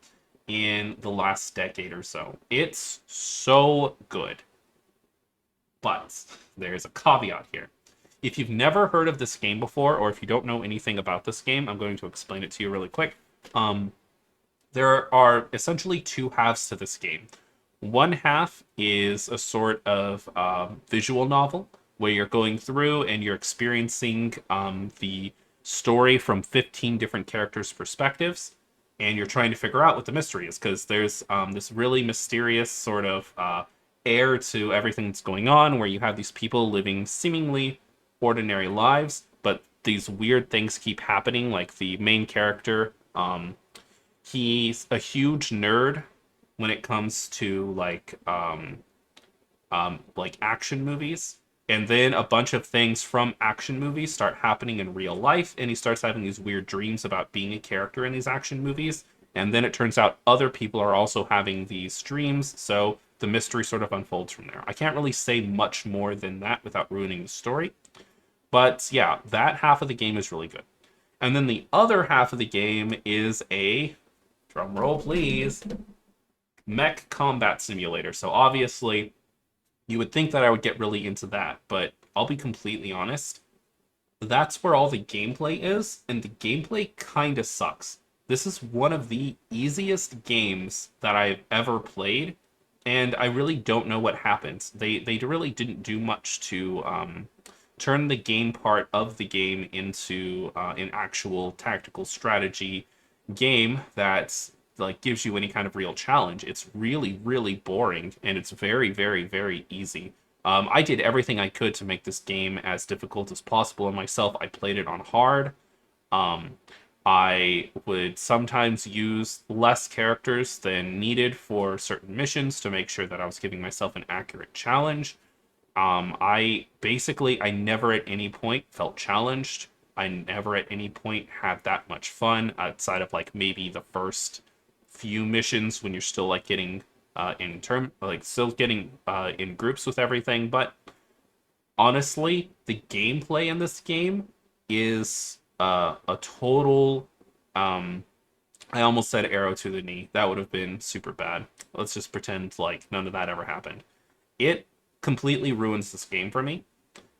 in the last decade or so. It's so good. But there's a caveat here. If you've never heard of this game before, or if you don't know anything about this game, I'm going to explain it to you really quick. There are essentially two halves to this game. One half is a sort of visual novel where you're going through and you're experiencing the story from 15 different characters' perspectives, and you're trying to figure out what the mystery is, because there's this really mysterious sort of air to everything that's going on, where you have these people living seemingly ordinary lives, but these weird things keep happening. Like the main character, he's a huge nerd when it comes to like action movies. And then a bunch of things from action movies start happening in real life, and he starts having these weird dreams about being a character in these action movies. And then it turns out other people are also having these dreams, so the mystery sort of unfolds from there. I can't really say much more than that without ruining the story. But yeah, that half of the game is really good. And then the other half of the game is a, drum roll please, mech combat simulator. So obviously, you would think that I would get really into that, but I'll be completely honest. that's where all the gameplay is, and the gameplay kind of sucks. This is one of the easiest games that I've ever played, and I really don't know what happens. They really didn't do much to turn the game part of the game into an actual tactical strategy game that like gives you any kind of real challenge. It's really, really boring, and it's very, very, very easy. I did everything I could to make this game as difficult as possible on myself. I played it on hard. Um, I would sometimes use less characters than needed for certain missions to make sure that I was giving myself an accurate challenge. I never at any point felt challenged. I never at any point had that much fun outside of like maybe the first few missions when you're still like getting still getting in groups with everything. But honestly, the gameplay in this game is a total. I almost said arrow to the knee. That would have been super bad. Let's just pretend like none of that ever happened. It completely ruins this game for me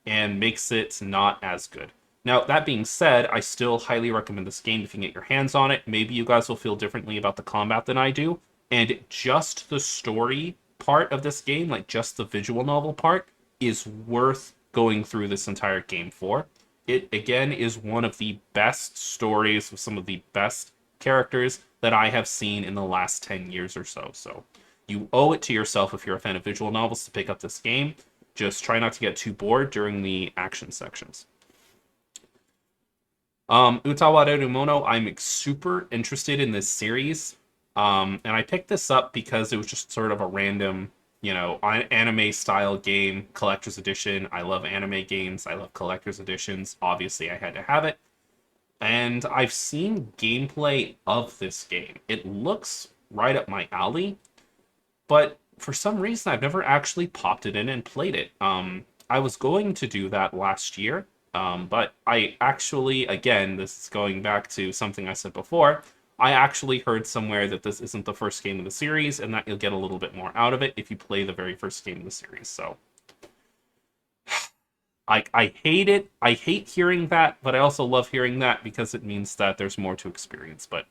and makes it not as good. Now, that being said, I still highly recommend this game if you can get your hands on it. Maybe you guys will feel differently about the combat than I do. And just the story part of this game, like just the visual novel part, is worth going through this entire game for. It, again, is one of the best stories with some of the best characters that I have seen in the last 10 years or so. So you owe it to yourself if you're a fan of visual novels to pick up this game. Just try not to get too bored during the action sections. Utawareru Mono, I'm super interested in this series. And I picked this up because it was just sort of a random, anime style game, collector's edition. I love anime games. I love collector's editions. Obviously, I had to have it. And I've seen gameplay of this game. It looks right up my alley, but for some reason, I've never actually popped it in and played it. I was going to do that last year, but I actually, again, this is going back to something I said before, I actually heard somewhere that this isn't the first game of the series, and that you'll get a little bit more out of it if you play the very first game of the series. So I hate it. I hate hearing that, but I also love hearing that because it means that there's more to experience. But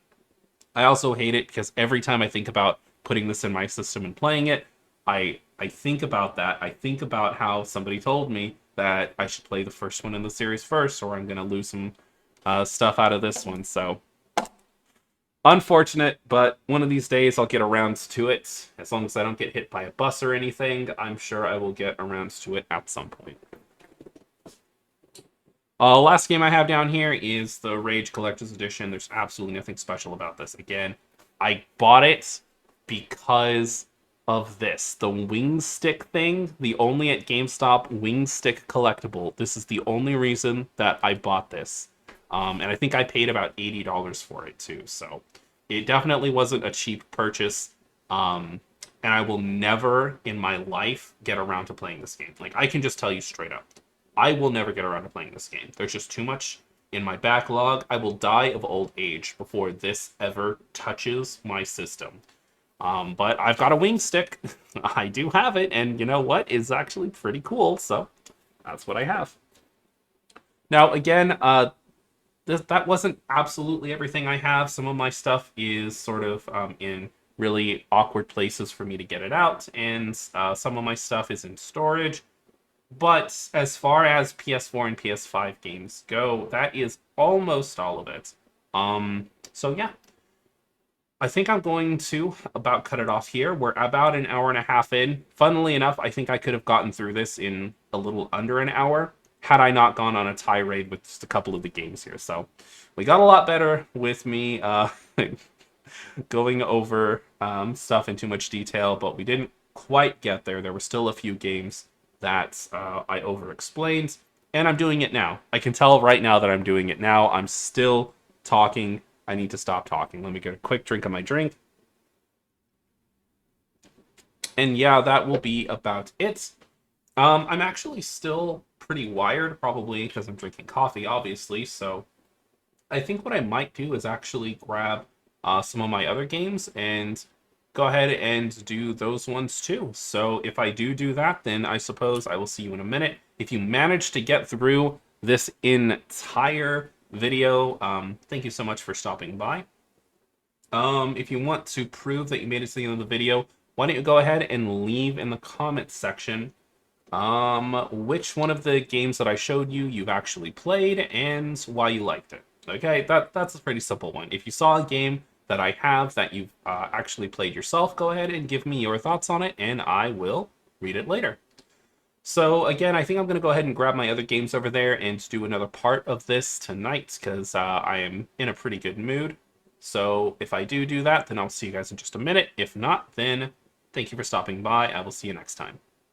I also hate it because every time I think about putting this in my system and playing it, I think about that. I think about how somebody told me that I should play the first one in the series first, or I'm going to lose some stuff out of this one. So unfortunate, but one of these days I'll get around to it. As long as I don't get hit by a bus or anything, I'm sure I will get around to it at some point. Last game I have down here is the Rage Collector's Edition. There's absolutely nothing special about this. Again, I bought it because of this. The wing stick thing, the only at GameStop wing stick collectible. This is the only reason that I bought this. And I think I paid about $80 for it too. So it definitely wasn't a cheap purchase. And I will never in my life get around to playing this game. Like, I can just tell you straight up. I will never get around to playing this game. There's just too much in my backlog. I will die of old age before this ever touches my system. But I've got a wing stick. I do have it, and you know what? It's actually pretty cool, so that's what I have. Now, again, that wasn't absolutely everything I have. Some of my stuff is sort of in really awkward places for me to get it out, and some of my stuff is in storage. But as far as PS4 and PS5 games go, that is almost all of it. So yeah. I think I'm going to about cut it off here. We're about an hour and a half in. Funnily enough, I think I could have gotten through this in a little under an hour had I not gone on a tirade with just a couple of the games here. So we got a lot better with me going over stuff in too much detail, but we didn't quite get there. There were still a few games that I over-explained, and I'm doing it now. I can tell right now that I'm doing it now. I'm still talking. I need to stop talking. Let me get a quick drink of my drink. And yeah, that will be about it. I'm actually still pretty wired, probably because I'm drinking coffee, obviously. So I think what I might do is actually grab some of my other games and go ahead and do those ones too. So if I do that, then I suppose I will see you in a minute. If you manage to get through this entire video. Thank you so much for stopping by. If you want to prove that you made it to the end of the video, why don't you go ahead and leave in the comments section which one of the games that I showed you you've actually played and why you liked it. Okay, that's a pretty simple one. If you saw a game that I have that you've actually played yourself, go ahead and give me your thoughts on it, and I will read it later. So again, I think I'm going to go ahead and grab my other games over there and do another part of this tonight, because I am in a pretty good mood. So if I do that, then I'll see you guys in just a minute. If not, then thank you for stopping by. I will see you next time.